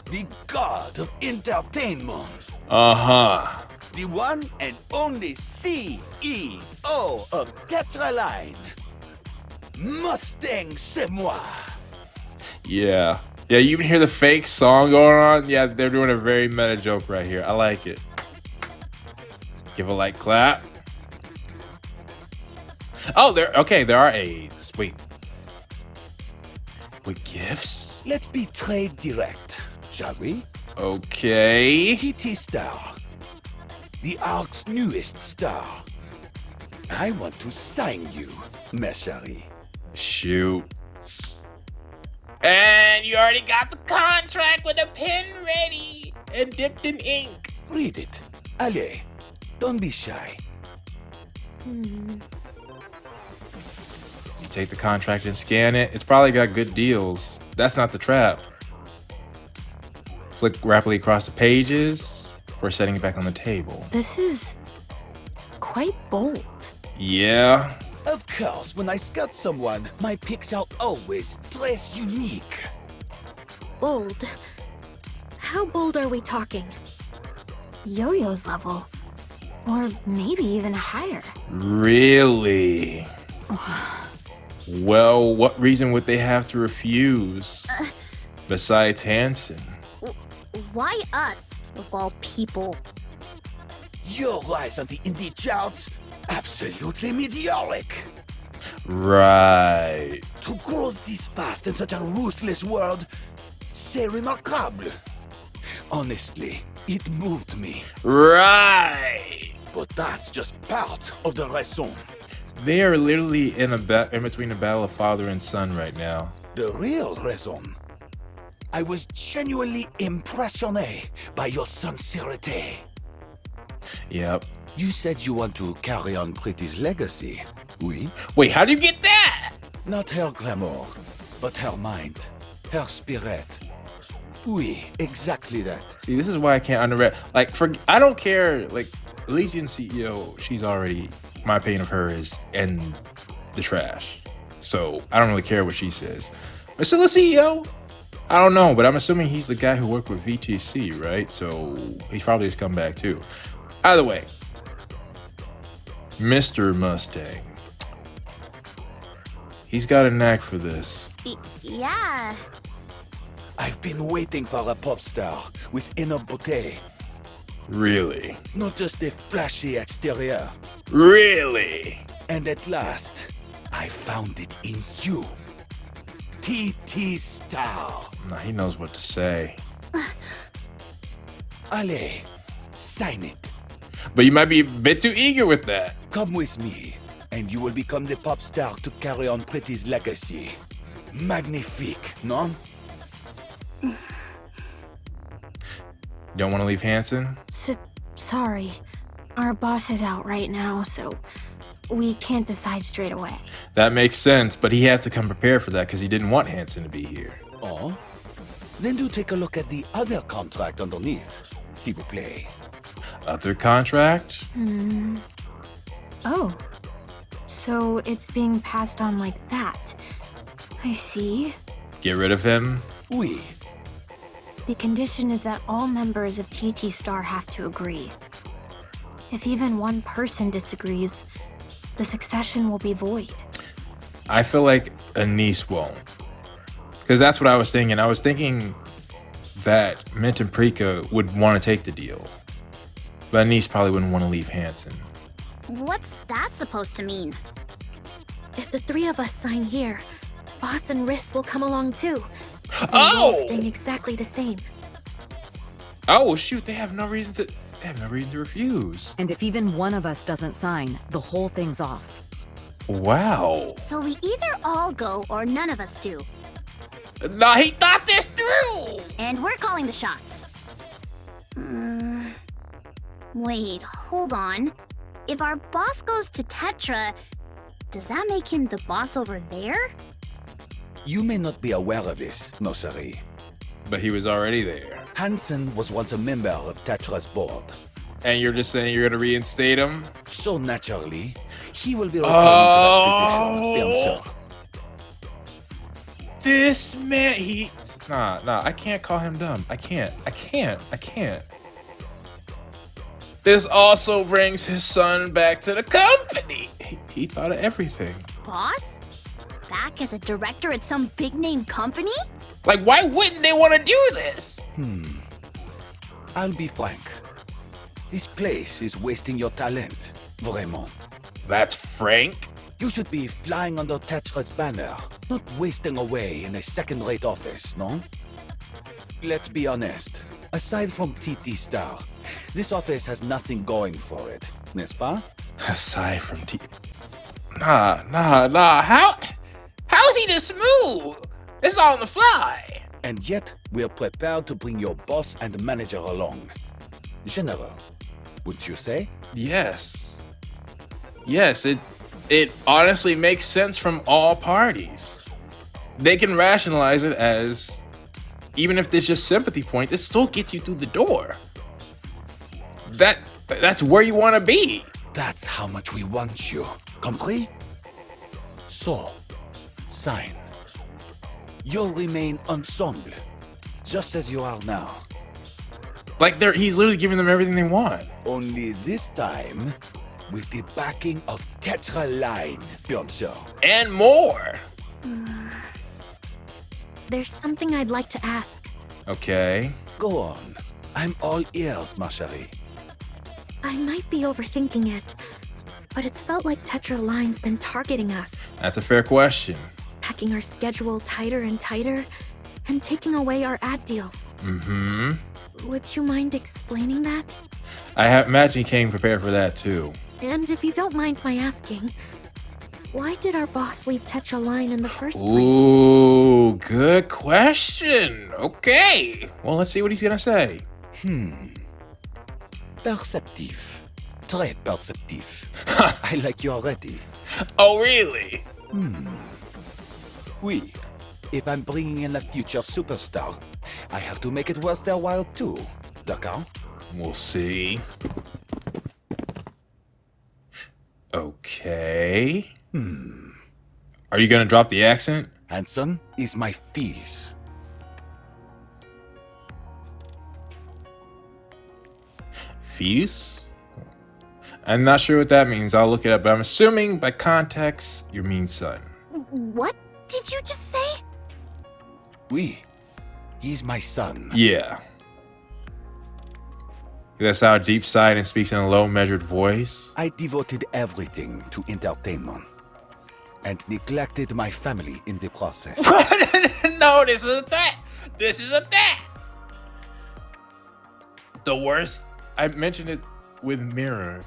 The god of entertainment. Uh-huh. The one and only CEO of Tetraline. Mustang, c'est moi. Yeah. Yeah, you even hear the fake song going on? Yeah, they're doing a very meta joke right here. I like it. Give a light clap. Oh, there are aids. Wait. With gifts? Let's be trade direct, shall we? Okay. TT Star. The Ark's newest star. I want to sign you, ma chérie. Shoot. And you already got the contract with a pen ready and dipped in ink. Read it. Allez. Don't be shy. You take the contract and scan it. It's probably got good deals. That's not the trap. Flick rapidly across the pages before setting it back on the table. This is quite bold. Yeah. Of course, when I scout someone, my picks are always très unique. Bold. How bold are we talking? Yo-Yo's level. Or maybe even higher. Really? Well, what reason would they have to refuse? Besides Hanson. Why us, of all people? Your rise on the indie charts? Absolutely meteoric. Right. To grow this fast in such a ruthless world, c'est remarquable. Honestly, it moved me. Right. But that's just part of the raison. They are literally in between a battle of father and son right now. The real raison. I was genuinely impressionné by your sincerity. Yep. You said you want to carry on Pretty's legacy, oui? Wait, how do you get that? Not her glamour, but her mind, her spirit. Oui, exactly that. See, this is why I can't underrate. Like, I don't care. Like, Elysian CEO, she's already, my opinion of her is in the trash. So I don't really care what she says. But still a CEO? I don't know, but I'm assuming he's the guy who worked with VTC, right? So he's probably his comeback too. Either way, Mr. Mustang. He's got a knack for this. Yeah. I've been waiting for a pop star with inner beauté. Really? Not just a flashy exterior. Really? And at last, I found it in you. TT Star. Nah, he knows what to say. Allez, sign it. But you might be a bit too eager with that. Come with me, and you will become the pop star to carry on Pretty's legacy. Magnifique, no? You don't want to leave Hanson? Sorry. Our boss is out right now, so we can't decide straight away. That makes sense, but he had to come prepared for that because he didn't want Hanson to be here. Oh? Then do take a look at the other contract underneath, s'il vous plaît. Other contract? Oh. So it's being passed on like that. I see. Get rid of him? Oui, The condition is that all members of TT Star have to agree. If even one person disagrees, the succession will be void. I feel like Anise won't. Because that's what I was thinking. I was thinking that Mint and Prika would want to take the deal. But Anise probably wouldn't want to leave Hansen. What's that supposed to mean? If the three of us sign here, Boss and Riss will come along too. And Oh! roles staying exactly the same. Oh shoot! They have no reason to refuse. And if even one of us doesn't sign, the whole thing's off. Wow. So we either all go or none of us do. No, he thought this through. And we're calling the shots. Wait, hold on. If our boss goes to Tetra, does that make him the boss over there? You may not be aware of this, Nosari. But he was already there. Hansen was once a member of Tetra's board. And you're just saying you're gonna reinstate him? So naturally, he will be returning to that position, bien sûr. This man, nah, I can't call him dumb. I can't. This also brings his son back to the company. He thought of everything. Boss? Back as a director at some big-name company? Like, why wouldn't they want to do this? I'll be frank. This place is wasting your talent, vraiment. That's frank. You should be flying under Tetra's banner, not wasting away in a second-rate office, no? Let's be honest. Aside from TT Star, this office has nothing going for it, n'est-ce pas? Aside from Nah. How's he this smooth? It's all on the fly. And yet, we're prepared to bring your boss and manager along. General, wouldn't you say? Yes, it honestly makes sense from all parties. They can rationalize it as, even if there's just sympathy points, it still gets you through the door. That's where you want to be. That's how much we want you. Compris? So, sign. You'll remain ensemble, just as you are now. Like he's literally giving them everything they want. Only this time, with the backing of Tetra Line, bien sûr. And more. There's something I'd like to ask. Okay. Go on. I'm all ears, ma chérie. I might be overthinking it, but it's felt like Tetra Line's been targeting us. That's a fair question. Packing our schedule tighter and tighter, and taking away our ad deals. Mm-hmm. Would you mind explaining that? I imagine he came prepared for that too. And if you don't mind my asking, why did our boss leave Tetra Line in the first place? Ooh, good question. Okay. Well, let's see what he's gonna say. Perceptif. Très perceptif. I like you already. Oh, really? Oui. If I'm bringing in a future superstar, I have to make it worth their while too. D'accord? We'll see. Okay. Are you gonna drop the accent? Hanson is my fils. Fils? I'm not sure what that means. I'll look it up, but I'm assuming by context, you mean son. What did you just say? Oui. He's my son. Yeah. That's how deep sighed and speaks in a low measured voice. I devoted everything to entertainment and neglected my family in the process. No, this isn't that. This isn't that. The worst, I mentioned it with Mirror.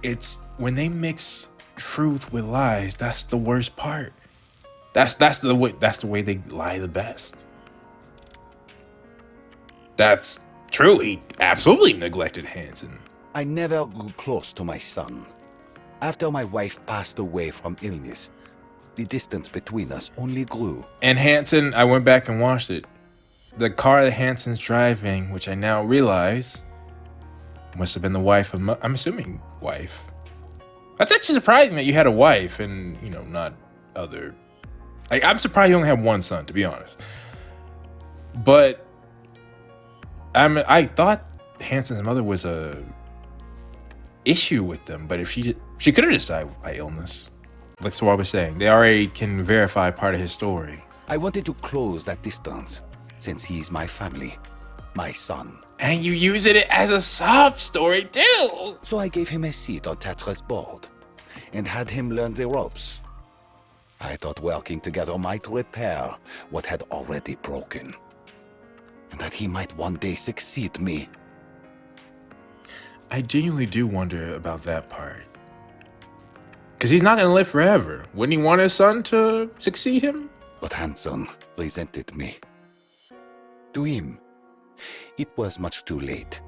It's when they mix truth with lies. That's the worst part. That's the way they lie the best. That's true. He absolutely neglected Hansen. I never grew close to my son. After my wife passed away from illness, the distance between us only grew. And Hansen, I went back and watched it. The car that Hansen's driving, which I now realize must have been the wife of, I'm assuming wife. That's actually surprising that you had a wife and, not other. I'm surprised you only have one son, to be honest. But I thought Hanson's mother was a issue with them, but if she could have just died by illness. Like Swar was saying, they already can verify part of his story. I wanted to close that distance, since he's my family, my son. And you use it as a sob story too! So I gave him a seat on Tetra's board, and had him learn the ropes. I thought working together might repair what had already broken. And that he might one day succeed me. I genuinely do wonder about that part. Because he's not going to live forever. Wouldn't he want his son to succeed him? But Hanson resented me. To him, it was much too late.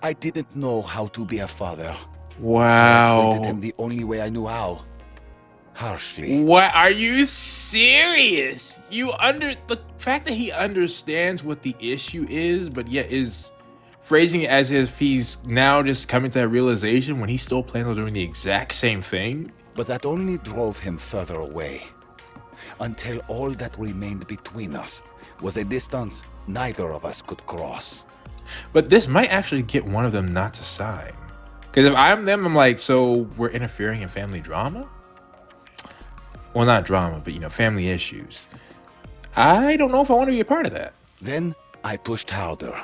I didn't know how to be a father. Wow. So I treated him the only way I knew how. Harshly. What? Are you serious? The fact that he understands what the issue is, but yet is phrasing it as if he's now just coming to that realization when he still plans on doing the exact same thing. But that only drove him further away. Until all that remained between us was a distance neither of us could cross. But this might actually get one of them not to sign. Because if I'm them, I'm like, so we're interfering in family drama? Well, not drama, but, family issues. I don't know if I want to be a part of that. Then I pushed harder,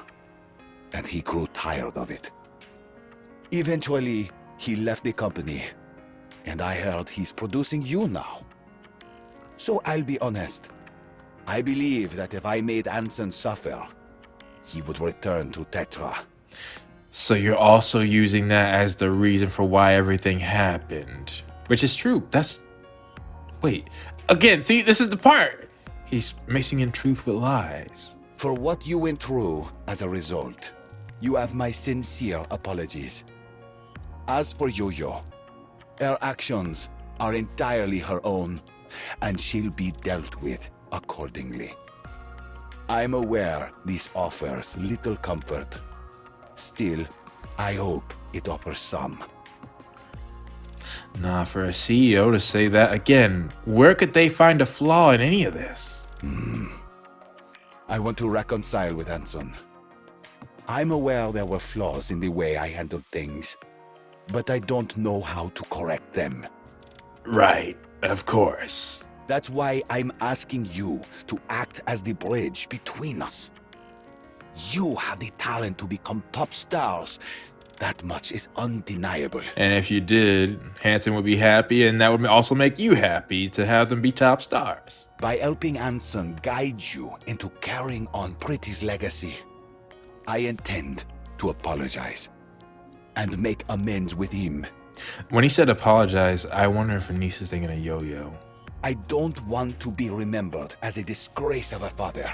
and he grew tired of it. Eventually, he left the company, and I heard he's producing you now. So I'll be honest. I believe that if I made Anson suffer, he would return to Tetra. So you're also using that as the reason for why everything happened. Which is true. Wait. Again, see, this is the part. He's mixing in truth with lies. For what you went through as a result, you have my sincere apologies. As for Yo-Yo, her actions are entirely her own, and she'll be dealt with accordingly. I'm aware this offers little comfort. Still, I hope it offers some. Nah, for a CEO to say that again, where could they find a flaw in any of this? I want to reconcile with Anson. I'm aware there were flaws in the way I handled things, but I don't know how to correct them. Right, of course. That's why I'm asking you to act as the bridge between us. You have the talent to become top stars. That much is undeniable. And if you did, Hanson would be happy, and that would also make you happy to have them be top stars. By helping Anson guide you into carrying on Pretty's legacy, I intend to apologize and make amends with him. When he said apologize, I wonder if Anise is thinking of Yo-Yo. I don't want to be remembered as a disgrace of a father.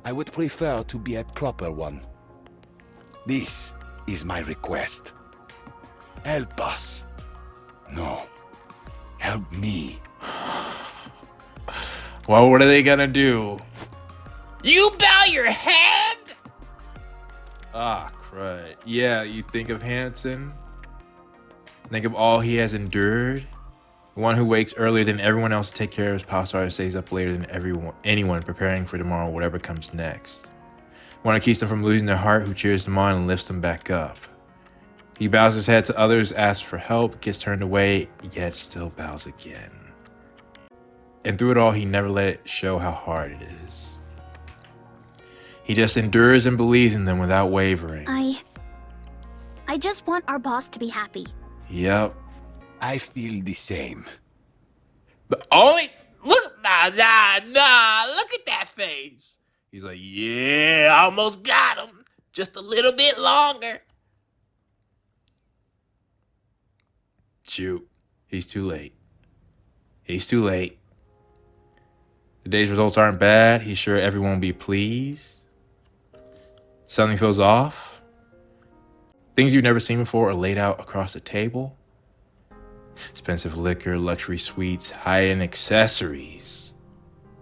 I would prefer to be a proper one. This is my request. Help us. No. Help me. Well, what are they gonna do? You bow your head? Ah, crud. Yeah, you think of Hanson? Think of all he has endured? The one who wakes earlier than everyone else to take care of his pop star and stays up later than anyone preparing for tomorrow, whatever comes next. One who keeps them from losing their heart, who cheers them on and lifts them back up. He bows his head to others, asks for help, gets turned away, yet still bows again. And through it all, he never let it show how hard it is. He just endures and believes in them without wavering. I just want our boss to be happy. Yep. I feel the same. Look, look at that face. He's like, yeah, almost got him. Just a little bit longer. Shoot, he's too late. He's too late. The day's results aren't bad. He's sure everyone will be pleased. Something feels off. Things you've never seen before are laid out across the table. Expensive liquor, luxury suites, high-end accessories.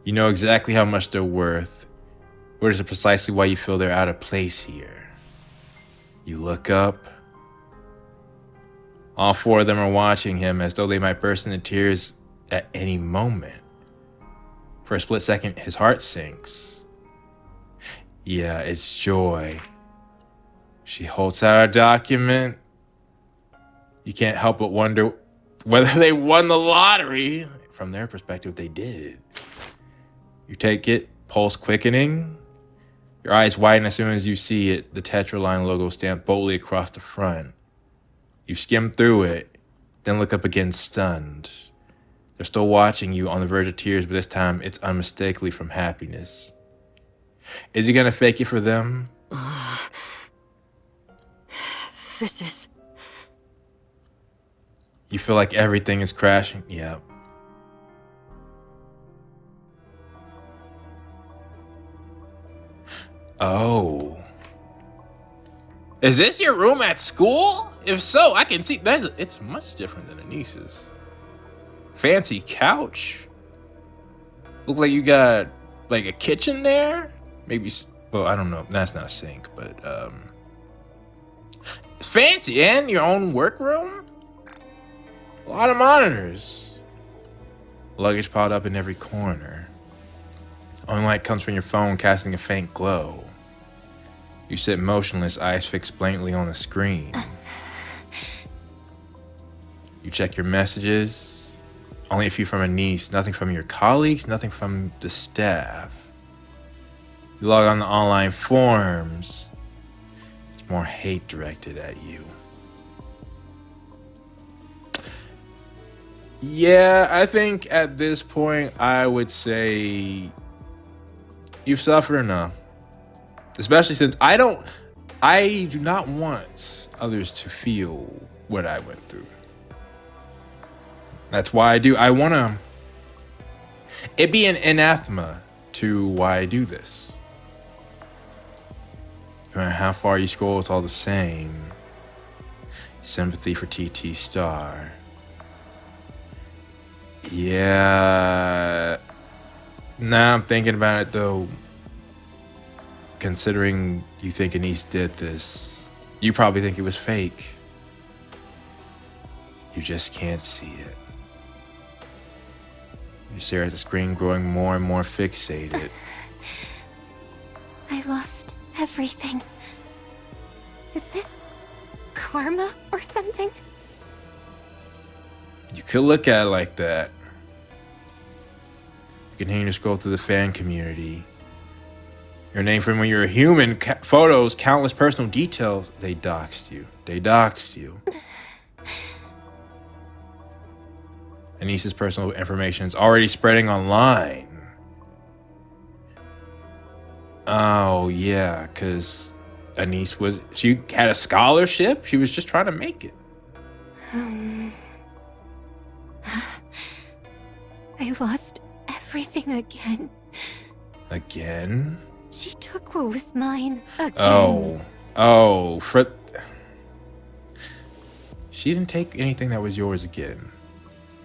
You know exactly how much they're worth, which is precisely why you feel they're out of place here. You look up. All four of them are watching him as though they might burst into tears at any moment. For a split second, his heart sinks. Yeah, it's Joy. She holds out a document. You can't help but wonder whether they won the lottery. From their perspective, they did. You take it, pulse quickening. Your eyes widen as soon as you see it, the Tetraline logo stamped boldly across the front. You skim through it, then look up again stunned. They're still watching you on the verge of tears, but this time it's unmistakably from happiness. Is he gonna fake it for them? This is... You feel like everything is crashing? Yep. Oh. Is this your room at school? If so, I can see that it's much different than Anis's. Fancy couch. Look like you got like a kitchen there? Maybe, well, I don't know. That's not a sink, but fancy, and your own workroom? A lot of monitors. Luggage piled up in every corner. Only light comes from your phone, casting a faint glow. You sit motionless, eyes fixed blankly on the screen. You check your messages. Only a few from Anise, nothing from your colleagues, nothing from the staff. You log on the online forums. It's more hate directed at you. Yeah, I think at this point, I would say you've suffered enough. Especially since I do not want others to feel what I went through. That's why I want it be an anathema to why I do this. No matter how far you scroll, it's all the same. Sympathy for TT Star. Yeah. Now I'm thinking about it though. Considering you think Anise did this, you probably think it was fake. You just can't see it. You stare at the screen, growing more and more fixated. I lost everything. Is this karma or something? You could look at it like that. You continue to scroll through the fan community. Your name from when you're a human, photos, countless personal details. They doxed you. They doxed you. Anise's personal information is already spreading online. Oh, yeah, because Anise she had a scholarship. She was just trying to make it. I lost everything again. Again? She took what was mine again. She didn't take anything that was yours again.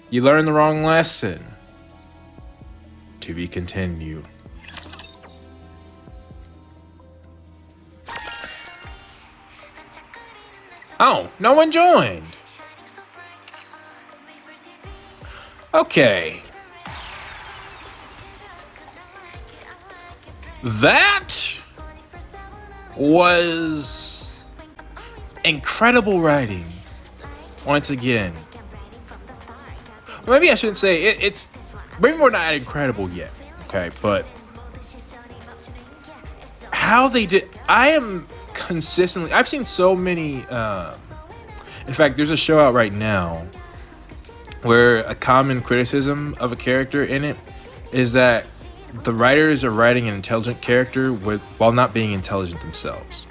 You learned the wrong lesson. To be continued. Oh, no one joined. Okay. That was incredible writing. Once again. Maybe I shouldn't say it's maybe we're not incredible yet. Okay, but how they did, I've seen so many in fact, there's a show out right now where a common criticism of a character in it is that the writers are writing an intelligent character while not being intelligent themselves.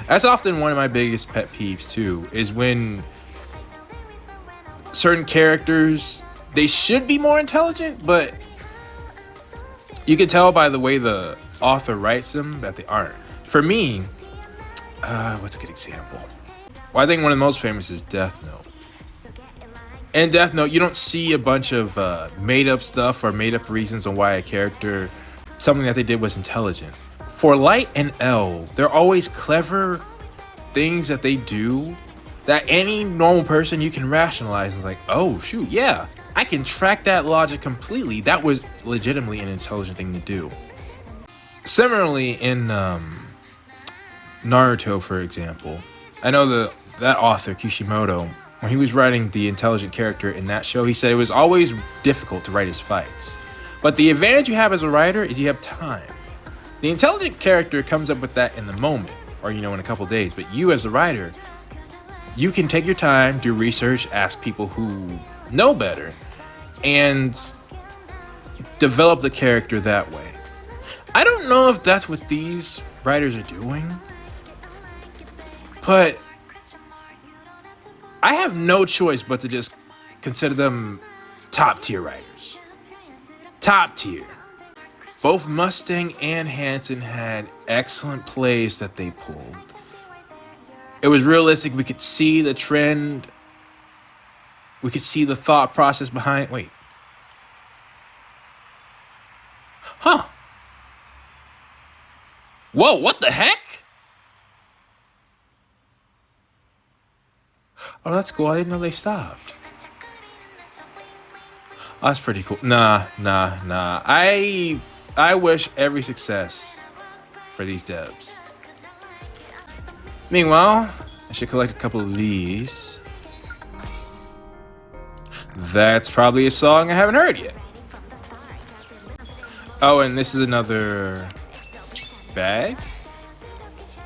That's often one of my biggest pet peeves too, is when certain characters, they should be more intelligent, but you can tell by the way the author writes them that they aren't. For me, what's a good example? Well, I think one of the most famous is Death Note. In Death Note, you don't see a bunch of made-up stuff or made-up reasons on why a character, something that they did was intelligent. For Light and L, they're always clever things that they do that any normal person you can rationalize and like, oh shoot, yeah, I can track that logic completely. That was legitimately an intelligent thing to do. Similarly, in Naruto, for example, I know that author Kishimoto, when he was writing the intelligent character in that show, he said it was always difficult to write his fights. But the advantage you have as a writer is you have time. The intelligent character comes up with that in the moment, or in a couple days. But you as a writer, you can take your time, do research, ask people who know better, and develop the character that way. I don't know if that's what these writers are doing, but I have no choice but to just consider them top tier writers. Top tier. Both Mustang and Hansen had excellent plays that they pulled. It was realistic. We could see the trend. We could see the thought process behind. Wait. Huh. Whoa, what the heck? Oh, that's cool. I didn't know they stopped. Oh, that's pretty cool. Nah. I wish every success for these devs. Meanwhile, I should collect a couple of these. That's probably a song I haven't heard yet. Oh, and this is another bag.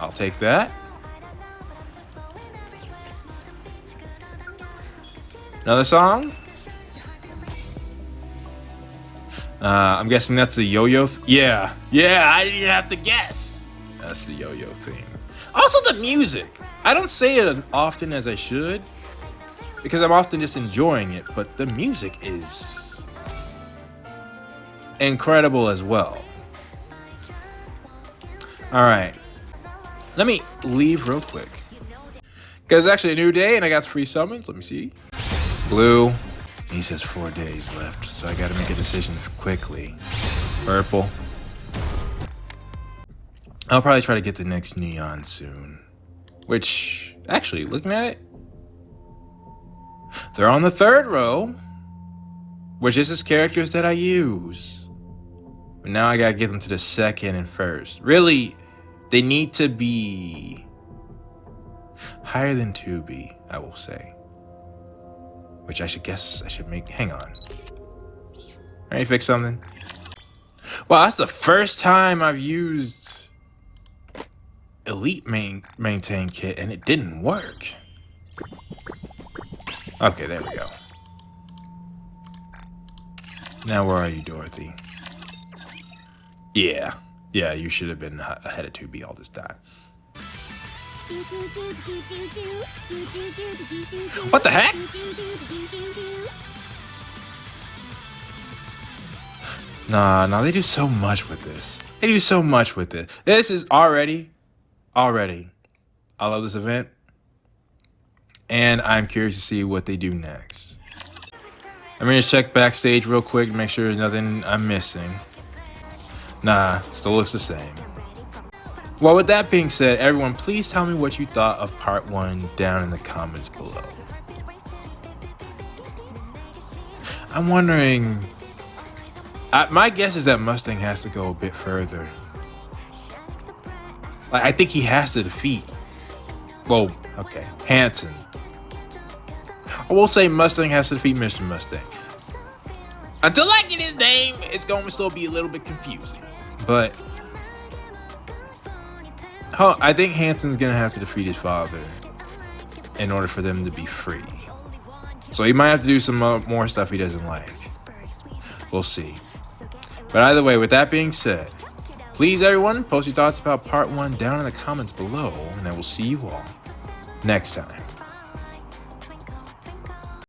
I'll take that. Another song. I'm guessing that's the yo-yo. Yeah, I didn't even have to guess. That's the yo-yo theme. Also, the music. I don't say it as often as I should because I'm often just enjoying it, but the music is incredible as well. All right, let me leave real quick because it's actually a new day and I got the free summons. Let me see. Blue. He says 4 days left, so I gotta make a decision quickly. Purple. I'll probably try to get the next neon soon. Which, actually, looking at it, they're on the third row, which is his characters that I use. But now I gotta get them to the second and first. Really, they need to be higher than 2B, I will say. Which I should make. Hang on. Let me fix something. Wow, that's the first time I've used Elite Maintain Kit and it didn't work. Okay, there we go. Now where are you, Dorothy? Yeah, you should have been ahead of 2B all this time. What the heck? Nah, they do so much with this. This is already. I love this event. And I'm curious to see what they do next. I'm gonna just check backstage real quick to make sure there's nothing I'm missing. Nah, still looks the same. Well, with that being said, everyone, please tell me what you thought of part 1 down in the comments below. I'm wondering... my guess is that Mustang has to go a bit further. I think he has to defeat... Well, okay, Hansen. I will say Mustang has to defeat Mr. Mustang. Until I get his name, it's going to still be a little bit confusing. But... I think Hansen's gonna have to defeat his father in order for them to be free. So he might have to do some more stuff he doesn't like. We'll see. But either way, with that being said, please everyone, post your thoughts about part 1 down in the comments below, and I will see you all next time.